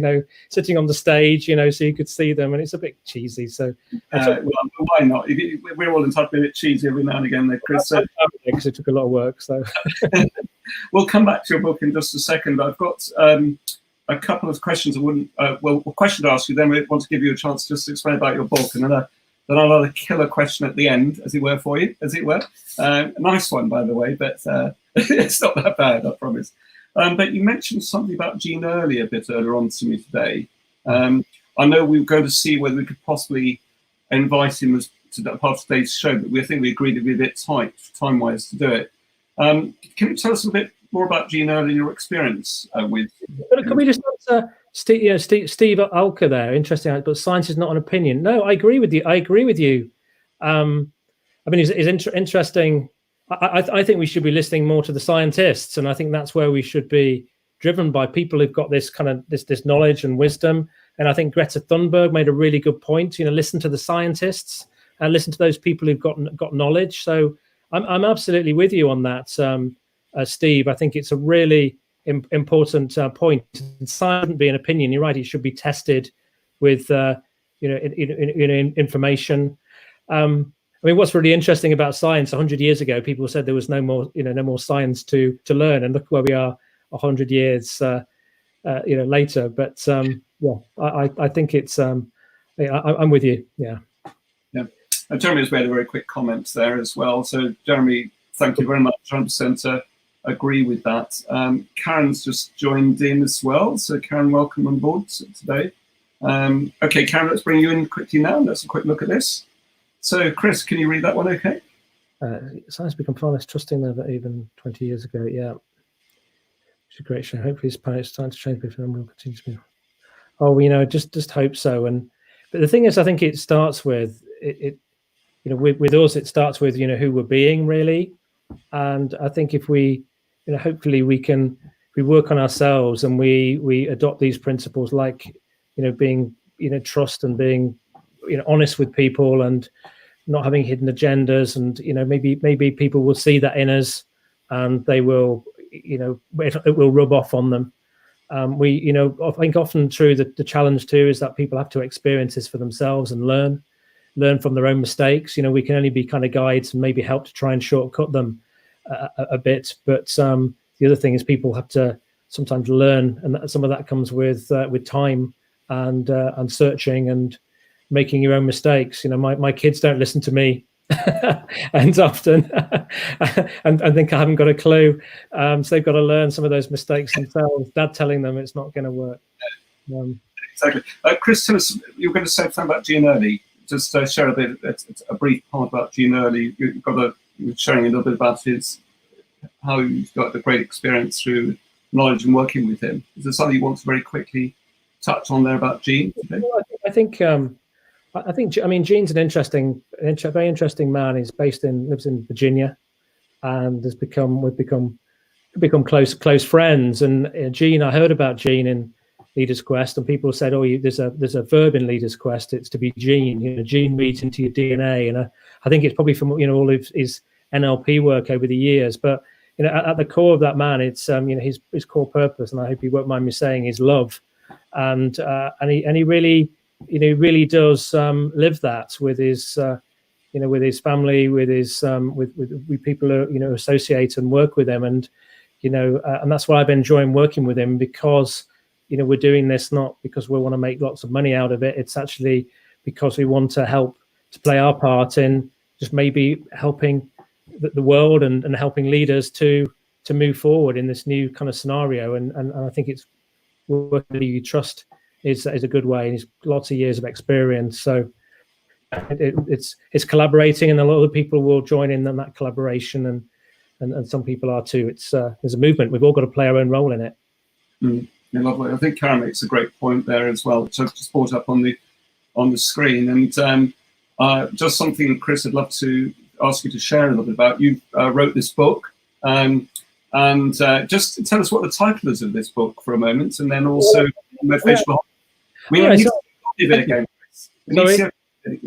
sitting on the stage, so you could see them, and it's a bit cheesy. So, well, why not? We're all entitled to be a bit cheesy every now and again, there, Chris. Because it took a lot of work. So, we'll come back to your book in just a second. I've got a couple of questions. A question to ask you. Then we want to give you a chance just to explain about your book, and then another killer question at the end, as it were, for you, as it were. A nice one, by the way, but it's not that bad, I promise. But you mentioned something about Gene earlier on to me today. I know we were going to see whether we could possibly invite him to that part of today's show, but we think we agreed it'd be a bit tight time-wise to do it. Can you tell us a bit more about Gene earlier and your experience with? Can we just answer Steve Alker there? Interesting, but science is not an opinion. No, I agree with you. I mean, it's interesting. I think we should be listening more to the scientists, and I think that's where we should be driven by people who've got this kind of this knowledge and wisdom. And I think Greta Thunberg made a really good point. Listen to the scientists and listen to those people who've got knowledge. So I'm absolutely with you on that, Steve. I think it's important point. Science shouldn't be an opinion. You're right; it should be tested with information. I mean, what's really interesting about science? 100 years ago, people said there was no more science to learn, and look where we are 100 years later. But I think it's I'm with you. Yeah. Jeremy has made a very quick comment there as well. So Jeremy, thank you very much. 100% agree with that. Karen's just joined in as well. So Karen, welcome on board today. Okay, Karen, let's bring you in quickly now. Let's have a quick look at this. So Chris, can you read that one okay? Science become far less trusting than even 20 years ago. Yeah. It's a great show. Hopefully it's time to change before we'll continue to be. Oh, just hope so. But the thing is, I think it starts with with us, it starts with who we're being really, and I think if we, hopefully we work on ourselves and we adopt these principles, like being trust and being honest with people and not having hidden agendas, and maybe people will see that in us, and they will it will rub off on them. I think often true that the challenge too is that people have to experience this for themselves and learn from their own mistakes. We can only be kind of guides and maybe help to try and shortcut them a bit. But the other thing is people have to sometimes learn, and some of that comes with time and searching and making your own mistakes. My kids don't listen to me and often and think I haven't got a clue. So they've got to learn some of those mistakes themselves. Dad telling them it's not going to work. Exactly. Chris, tell us, you were going to say something about Gene Early. Just share a brief part about Gene Early. You were sharing a little bit about how you've got a great experience through knowledge and working with him. Is there something you want to very quickly touch on there about Gene today? Well, I think Gene's an very interesting man. He's lives in Virginia, and we've become close friends. And Gene, I heard about Gene in Leader's Quest, and people said, there's a verb in Leader's Quest. It's to be Gene. Gene reads into your DNA, and I think it's probably from all of his NLP work over the years. But at the core of that man, it's his core purpose, and I hope he won't mind me saying, is love, and he really does live that with his with his family, with his with people who associate and work with him, and and that's why I've been enjoying working with him, because we're doing this not because we want to make lots of money out of it. It's actually because we want to help to play our part in just maybe helping the world and helping leaders to move forward in this new kind of scenario. And I think it's working you trust is a good way. And he's lots of years of experience. So it's collaborating, and a lot of people will join in on that collaboration, and some people are too. There's a movement. We've all got to play our own role in it. Yeah, lovely. I think Karen makes a great point there as well, which I've just brought up on the screen. And just something, Chris, I'd love to ask you to share a little bit about. You wrote this book, and just tell us what the title is of this book for a moment, and then also motivational. We need to see a copy of it again, Chris. We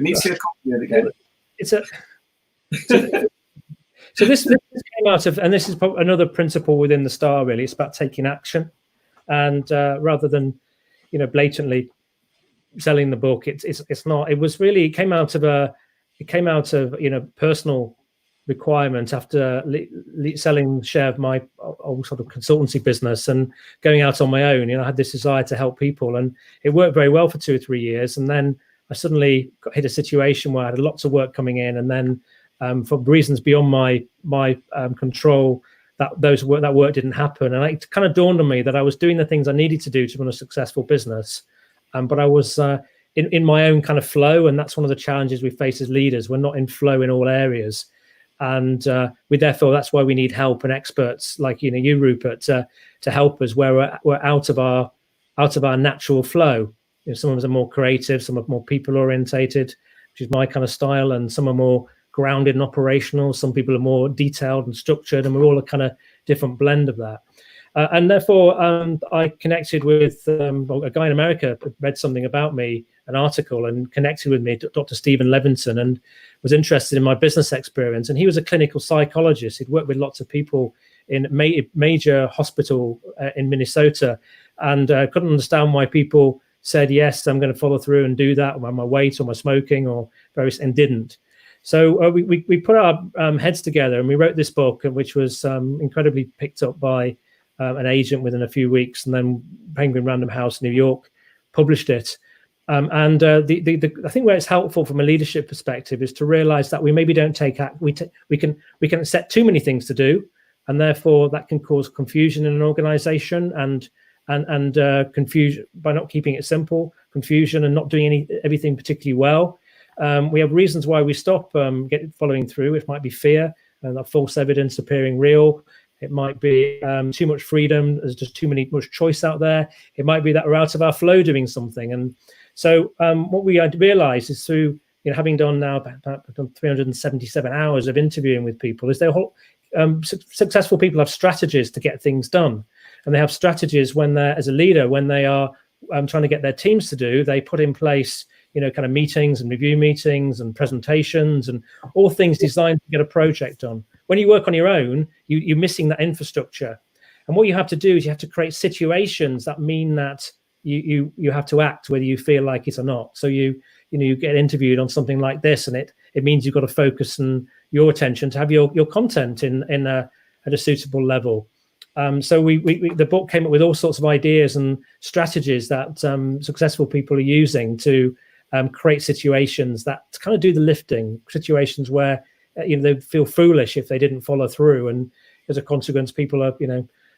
need to see a copy of it again. So this came out of, and this is another principle within the STAR. Really, it's about taking action, and rather than blatantly selling the book, it's not. It came out of personal requirement after selling share of my old sort of consultancy business and going out on my own. I had this desire to help people, and it worked very well for 2 or 3 years, and then I suddenly hit a situation where I had lots of work coming in, and then for reasons beyond my control, that work didn't happen. And it kind of dawned on me that I was doing the things I needed to do to run a successful business, but I was in my own kind of flow. And that's one of the challenges we face as leaders. We're not in flow in all areas, and therefore that's why we need help and experts like you, Rupert, to help us where we're out of our natural flow. Some of us are more creative, some are more people orientated, which is my kind of style, and some are more grounded and operational. Some people are more detailed and structured, and we're all a kind of different blend of that. And therefore, I connected with a guy in America who read something about me, an article, and connected with me, Dr. Stephen Levinson, and was interested in my business experience. And he was a clinical psychologist. He'd worked with lots of people in a major hospital in Minnesota, and couldn't understand why people said, yes, I'm going to follow through and do that, or my weight or my smoking or various, and didn't. So we put our heads together and we wrote this book, which was incredibly picked up by an agent within a few weeks, and then Penguin Random House, New York, published it. I think where it's helpful from a leadership perspective is to realize that we maybe don't take act. We can set too many things to do, and therefore that can cause confusion in an organization and confusion by not keeping it simple, confusion and not doing everything particularly well. We have reasons why we stop following through. It might be fear and that false evidence appearing real. It might be too much freedom. There's just much choice out there. It might be that we're out of our flow doing something. And so what we realized is through having done now about 377 hours of interviewing with people, is successful people have strategies to get things done. And they have strategies when they're, as a leader, when they are trying to get their teams to do, they put in place, kind of meetings and review meetings and presentations and all things designed to get a project done. When you work on your own, you're missing that infrastructure. And what you have to do is you have to create situations that mean that you have to act whether you feel like it or not. So you get interviewed on something like this, and it means you've got to focus on your attention to have your content at a suitable level. So the book came up with all sorts of ideas and strategies that successful people are using to create situations that kind of do the lifting, situations where they feel foolish if they didn't follow through, and as a consequence, people are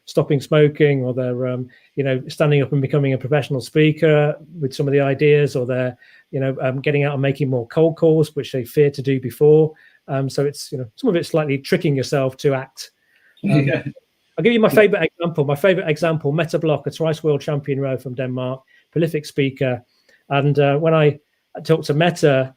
stopping smoking, or they're standing up and becoming a professional speaker with some of the ideas, or they're getting out and making more cold calls, which they feared to do before. So it's some of it's slightly tricking yourself to act. I'll give you my favorite example. Mette Block, a twice world champion rower from Denmark, prolific speaker. And when I talked to Mette,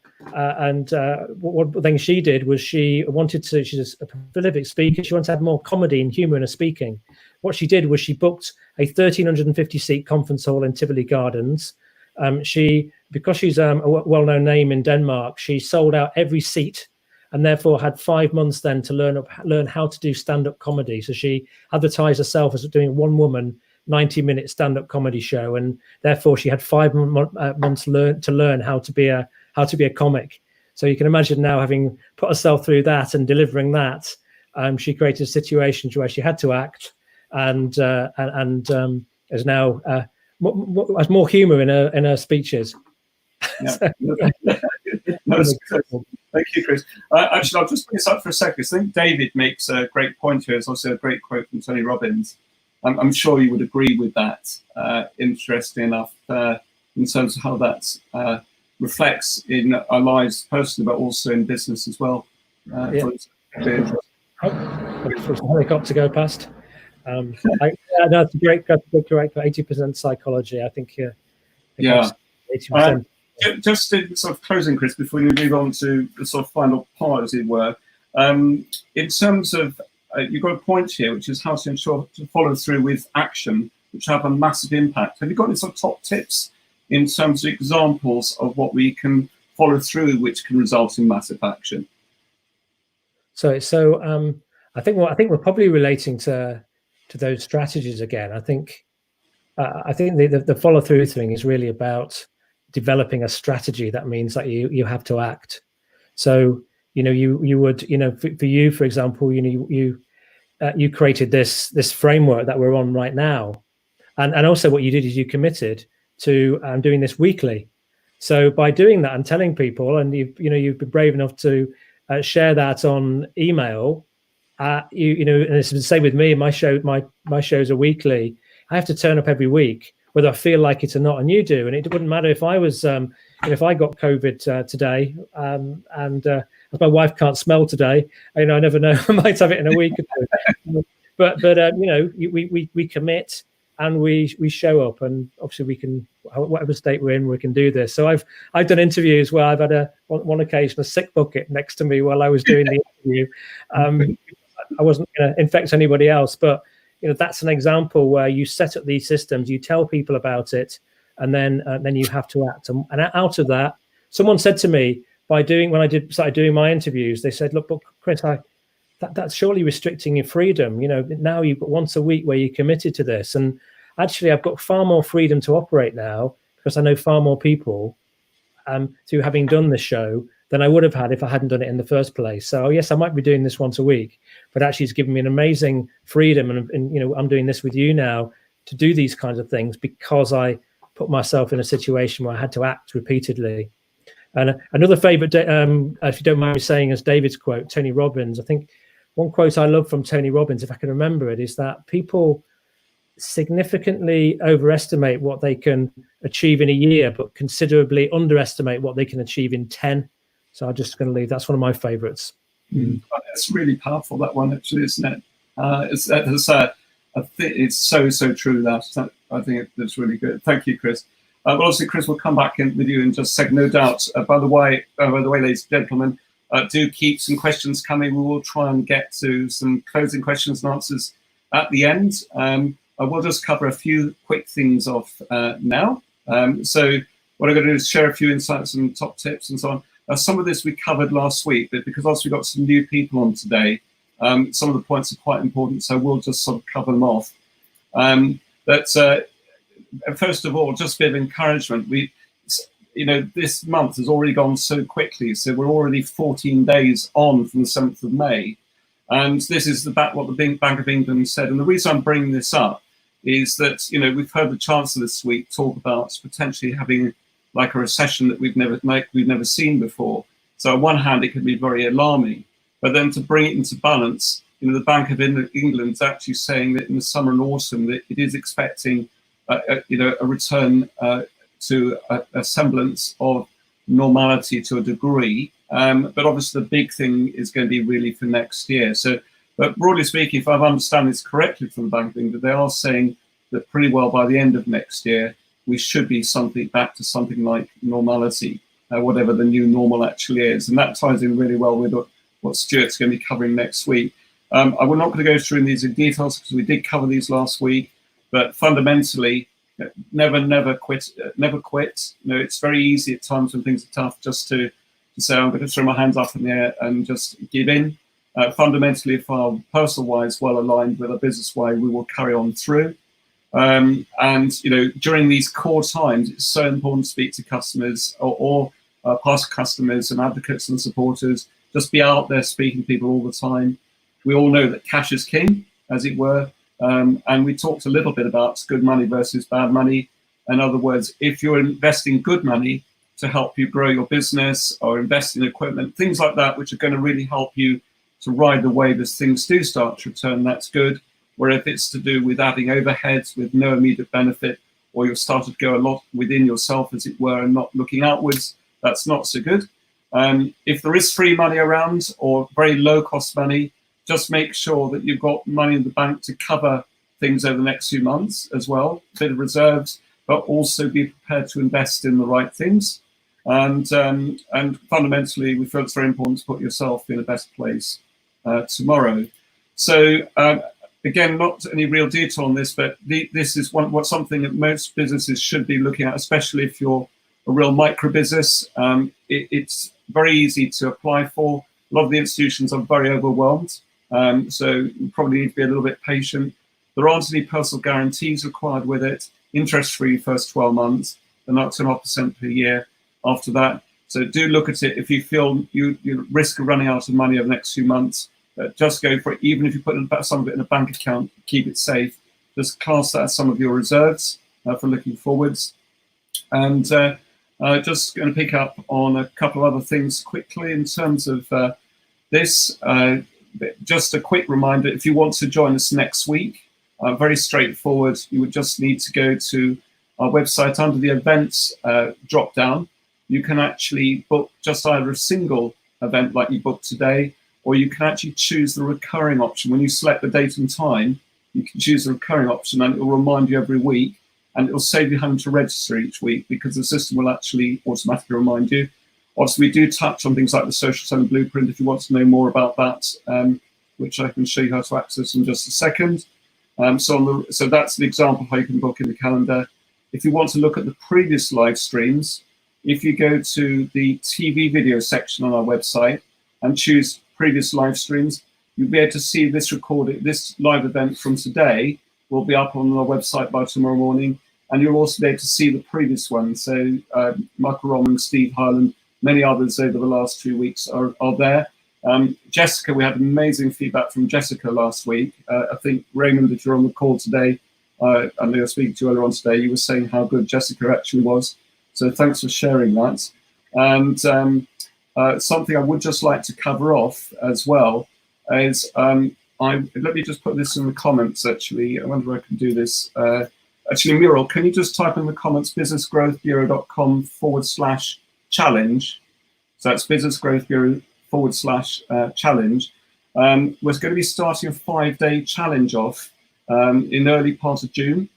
one thing she did was she's a prolific speaker. She wanted to have more comedy and humor in her speaking. What she did was she booked a 1,350 seat conference hall in Tivoli Gardens. Because she's a well-known name in Denmark, she sold out every seat, and therefore had 5 months then to learn how to do stand-up comedy. So she advertised herself as doing one woman 90-minute stand-up comedy show, and therefore she had 5 months to learn how to be a comic. So you can imagine now, having put herself through that and delivering that, she created situations where she had to act, and is now has more humour in her speeches. Yeah. Thank you, Chris. Actually, I'll just bring this up for a second. I think David makes a great point here. It's also a great quote from Tony Robbins. I'm sure you would agree with that. Interesting enough, in terms of how that reflects in our lives personally, but also in business as well. For the helicopter go past. That's a great 80% psychology. I think. Yeah. 80%. Just in sort of closing, Chris, before we move on to the sort of final part, as it were, in terms of you've got a point here, which is how to ensure to follow through with action, which have a massive impact. Have you got any sort of top tips in terms of examples of what we can follow through, which can result in massive action? So I think we're probably relating to those strategies again. I think the follow through thing is really about developing a strategy. That means that you have to act. So you would for you, for example, you created this framework that we're on right now, and also what you did is you committed to doing this weekly. So by doing that and telling people, and you've been brave enough to share that on email, and it's the same with me. My shows are weekly. I have to turn up every week, whether I feel like it or not, and you do. And it wouldn't matter if I was, if I got COVID today, and if my wife can't smell today, I never know. I might have it in a week or two. But we commit and we show up, and obviously we can, whatever state we're in, we can do this. So I've done interviews where I've had one occasion a sick bucket next to me while I was doing the interview. I wasn't going to infect anybody else, but that's an example where you set up these systems, you tell people about it, and then you have to act. And out of that, someone said to me, when I started doing my interviews, they said, "Look, Chris, that's surely restricting your freedom. You know, now you've got once a week where you're committed to this, and actually I've got far more freedom to operate now because I know far more people through having done the show than I would have had if I hadn't done it in the first place. So yes, I might be doing this once a week, but actually it's given me an amazing freedom, and you know, I'm doing this with you now to do these kinds of things because I put myself in a situation where I had to act repeatedly. And another favorite, if you don't mind me saying, is David's quote, Tony Robbins. I think one quote I love from Tony Robbins, if I can remember it, is that people significantly overestimate what they can achieve in a year, but considerably underestimate what they can achieve in 10. So I'm just going to leave. That's one of my favorites. It's really powerful, that one, actually, isn't it? I think it's so true. That I think it's really good. Thank you, Chris. Well, obviously, Chris will come back in with you in just a second, no doubt. By the way, ladies and gentlemen, do keep some questions coming. We will try and get to some closing questions and answers at the end. I will just cover a few quick things off now. So what I'm going to do is share a few insights and top tips and so on. Some of this we covered last week, but because also we've got some new people on today, some of the points are quite important, so we'll just sort of cover them off. First of all, just a bit of encouragement. This month has already gone so quickly, so we're already 14 days on from the 7th of May. And this is what the Bank of England said. And the reason I'm bringing this up is that, we've heard the Chancellor this week talk about potentially having like a recession that we've never seen before. So on one hand, it can be very alarming, but then to bring it into balance, the Bank of England is actually saying that in the summer and autumn that it is expecting a return to a semblance of normality to a degree. But obviously the big thing is going to be really for next year. So, but broadly speaking, if I understand this correctly from the Bank of England, they are saying that pretty well by the end of next year, we should be back to something like normality, whatever the new normal actually is. And that ties in really well with what Stuart's going to be covering next week. I'm not going to go through these in details because we did cover these last week, but fundamentally, never quit. It's very easy at times when things are tough just to say, I'm going to throw my hands up in the air and just give in. Fundamentally, if our personal wise well aligned with our business way, we will carry on through. And during these core times, it's so important to speak to customers or past customers and advocates and supporters. Just be out there speaking to people all the time. We all know that cash is king, as it were. And we talked a little bit about good money versus bad money. In other words, if you're investing good money to help you grow your business or invest in equipment, things like that, which are going to really help you to ride the wave as things do start to return, that's good. Where if it's to do with adding overheads with no immediate benefit, or you've started to go a lot within yourself, as it were, and not looking outwards, that's not so good. If there is free money around or very low cost money, just make sure that you've got money in the bank to cover things over the next few months as well, a bit of reserves, but also be prepared to invest in the right things. And fundamentally, we feel it's very important to put yourself in a better place tomorrow. So again, not any real detail on this, but this is something that most businesses should be looking at, especially if you're a real micro business. It's very easy to apply for. A lot of the institutions are very overwhelmed. So you probably need to be a little bit patient. There aren't any personal guarantees required with it. Interest-free first 12 months, and not 2.5% per year after that. So do look at it. If you feel you risk of running out of money over the next few months, just go for it. Even if you put some of it in a bank account, keep it safe. Just class that as some of your reserves for looking forwards. And just going to pick up on a couple of other things quickly in terms of this. Just a quick reminder, if you want to join us next week, very straightforward. You would just need to go to our website under the events drop down. You can actually book just either a single event like you booked today, or you can actually choose the recurring option. When you select the date and time, you can choose the recurring option, and it will remind you every week, and it will save you having to register each week because the system will actually automatically remind you. Obviously, we do touch on things like the Social Selling Blueprint if you want to know more about that, which I can show you how to access in just a second. So that's an example of how you can book in the calendar. If you want to look at the previous live streams, if you go to the TV video section on our website and choose previous live streams, you'll be able to see this live event from today will be up on our website by tomorrow morning. And you'll also be able to see the previous one. So Michael Roman, Steve Hyland, many others over the last 2 weeks are there. Jessica, we had amazing feedback from Jessica last week. I think, Raymond, if you're on the call today, I know you're speaking to you earlier on today, you were saying how good Jessica actually was. So thanks for sharing that. And something I would just like to cover off as well is, let me just put this in the comments, actually. I wonder if I can do this. Actually, Muriel, can you just type in the comments businessgrowthbureau.com/challenge? So that's businessgrowthbureau.com/challenge. We're going to be starting a 5-day challenge off in early part of June.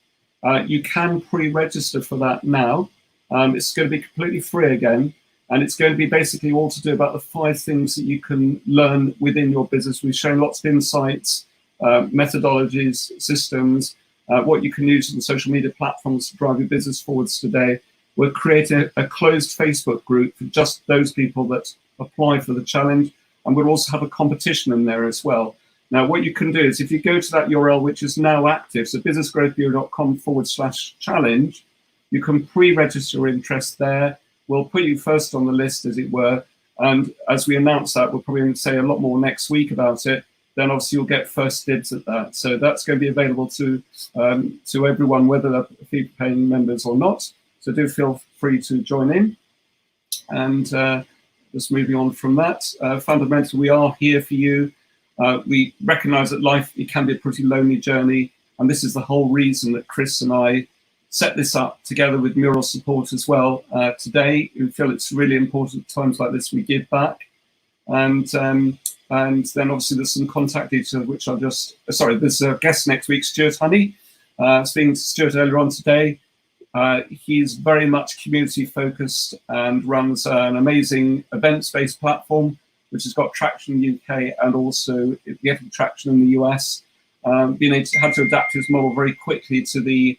You can pre-register for that now. It's going to be completely free again. And it's going to be basically all to do about the 5 things that you can learn within your business. We've shown lots of insights, methodologies, systems, what you can use on social media platforms to drive your business forwards today. We're creating a closed Facebook group for just those people that apply for the challenge. And we'll also have a competition in there as well. Now, what you can do is if you go to that URL, which is now active, so businessgrowthbureau.com/challenge, you can pre-register your interest there. We'll put you first on the list, as it were. And as we announce that, we'll probably say a lot more next week about it. Then obviously you'll get first dibs at that. So that's going to be available to everyone, whether they're fee-paying members or not. So do feel free to join in. And just moving on from that, fundamentally, we are here for you. We recognize that life, it can be a pretty lonely journey. And this is the whole reason that Chris and I set this up together with Mural Support as well. Today, we feel it's really important at times like this we give back. And then obviously there's some contact details, which I'll just, there's a guest next week, Stuart Honey. Speaking to Stuart earlier on today, he's very much community focused and runs an amazing events-based platform, which has got traction in the UK and also getting traction in the US. Being able to have to adapt his model very quickly to the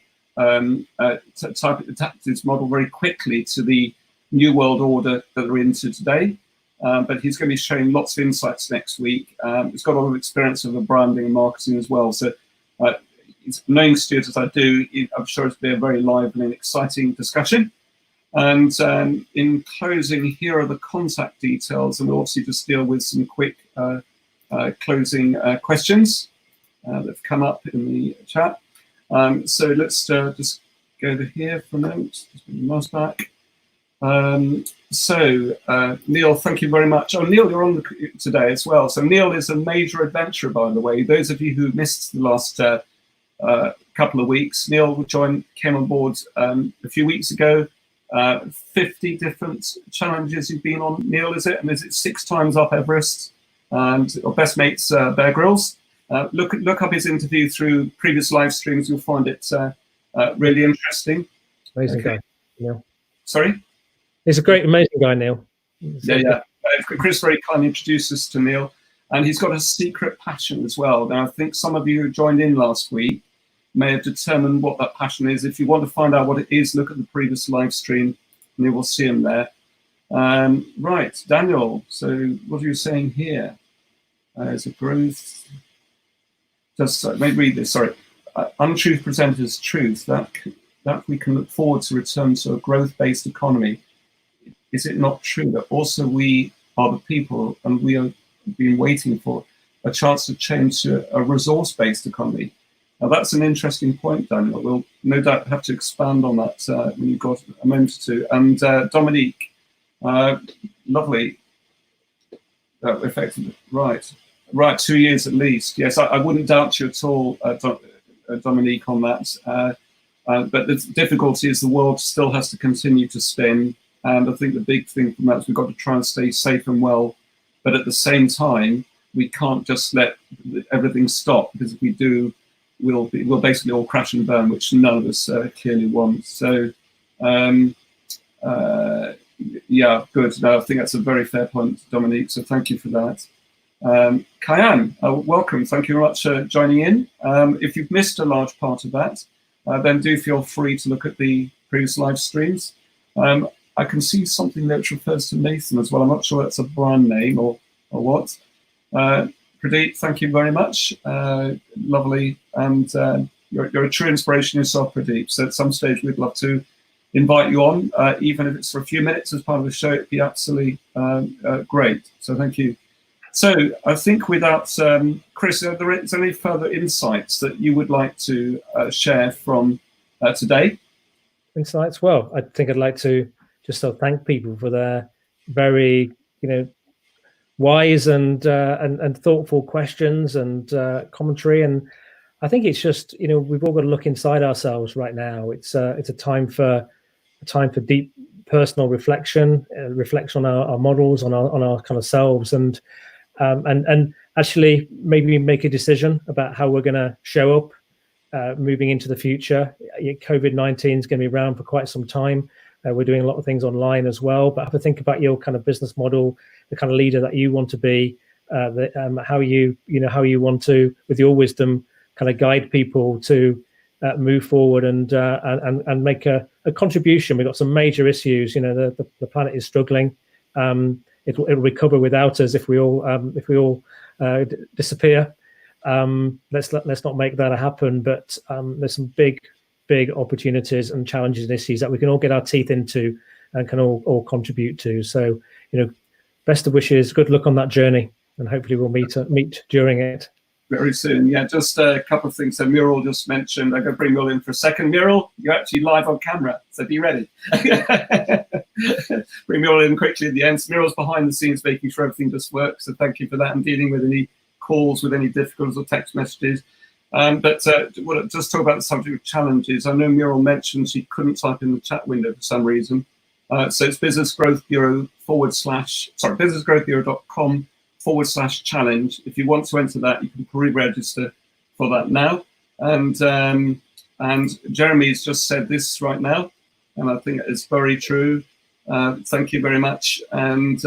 adapt his model very quickly to the new world order that we're into today. But he's going to be sharing lots of insights next week. He's got a lot of experience of the branding and marketing as well. So knowing Stuart as I do, I'm sure it'll be a very lively and exciting discussion. And in closing, here are the contact details, and we'll obviously just deal with some quick closing questions that have come up in the chat. So let's just go over here for a moment. Just put the mouse back. Neil, thank you very much. Oh, Neil, you're on today as well. So Neil is a major adventurer, by the way. Those of you who missed the last couple of weeks, Neil came on board a few weeks ago. 50 different challenges you've been on, Neil, is it? And is it 6 times up Everest? And your best mate's Bear Grylls. Look up his interview through previous live streams. You'll find it really interesting. Amazing guy, Neil. Sorry? He's a great, amazing guy, Neil. Yeah. Chris very kindly introduced us to Neil. And he's got a secret passion as well. Now, I think some of you who joined in last week may have determined what that passion is. If you want to find out what it is, look at the previous live stream and you will see him there. Right, Daniel, so what are you saying here? As a growth, just let me read this, sorry. Untruth presented as truth, that we can look forward to return to a growth-based economy. Is it not true that also we are the people and we have been waiting for a chance to change to a resource-based economy? Now that's an interesting point, Daniel. We'll no doubt have to expand on that when you've got a moment or two. And Dominique, lovely, effectively, right, 2 years at least. Yes, I wouldn't doubt you at all, Dominique, on that. But the difficulty is the world still has to continue to spin. And I think the big thing from that is we've got to try and stay safe and well. But at the same time, we can't just let everything stop, because if we do, we'll basically all crash and burn, which none of us clearly want. So, yeah, good. No, I think that's a very fair point, Dominique. So thank you for that. Kyan, welcome. Thank you very much for joining in. If you've missed a large part of that, then do feel free to look at the previous live streams. I can see something there which refers to Nathan as well. I'm not sure that's a brand name or what. Pradeep, thank you very much. Lovely, and you're a true inspiration yourself, Pradeep. So at some stage, we'd love to invite you on, even if it's for a few minutes as part of the show. It'd be absolutely great. So thank you. So I think without Chris, are there any further insights that you would like to share from today? Insights? Well, I think I'd like to just thank people for their very, wise and thoughtful questions and commentary. And I think it's just, we've all got to look inside ourselves right now. It's a time for deep personal reflection, reflection on our models, on our kind of selves, and actually maybe make a decision about how we're going to show up moving into the future. COVID-19 is going to be around for quite some time. We're doing a lot of things online as well, but have to think about your kind of business model, the kind of leader that you want to be, how you want to, with your wisdom, kind of guide people to move forward and make a contribution. We've got some major issues. The planet is struggling. It'll recover without us if we all disappear. Let's not make that happen. But there's some big opportunities and challenges and issues that we can all get our teeth into and can all contribute to. So, best of wishes, good luck on that journey, and hopefully we'll meet during it. Very soon. Yeah, just a couple of things. So Muriel just mentioned, I'm going to bring Muriel in for a second. Muriel, you're actually live on camera, so be ready. Bring Muriel in quickly at the end. So Muriel's behind the scenes making sure everything just works, so thank you for that, and dealing with any calls with any difficulties or text messages. But we'll just talk about the subject of challenges. I know Muriel mentioned she couldn't type in the chat window for some reason. So it's businessgrowthbureau.com/challenge. If you want to enter that, you can pre-register for that now. And Jeremy's just said this right now, and I think it's very true. Thank you very much, and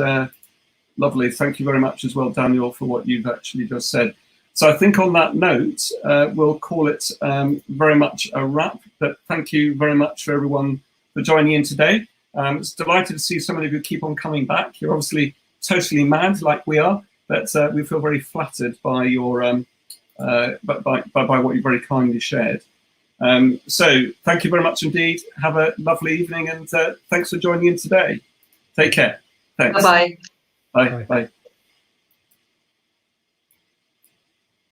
lovely. Thank you very much as well, Daniel, for what you've actually just said. So I think on that note, we'll call it very much a wrap. But thank you very much for everyone for joining in today. It's delighted to see so many of you keep on coming back. You're obviously totally mad like we are, but we feel very flattered by your by what you very kindly shared. So thank you very much indeed. Have a lovely evening, and thanks for joining in today. Take care. Thanks. Bye-bye. Bye. Bye.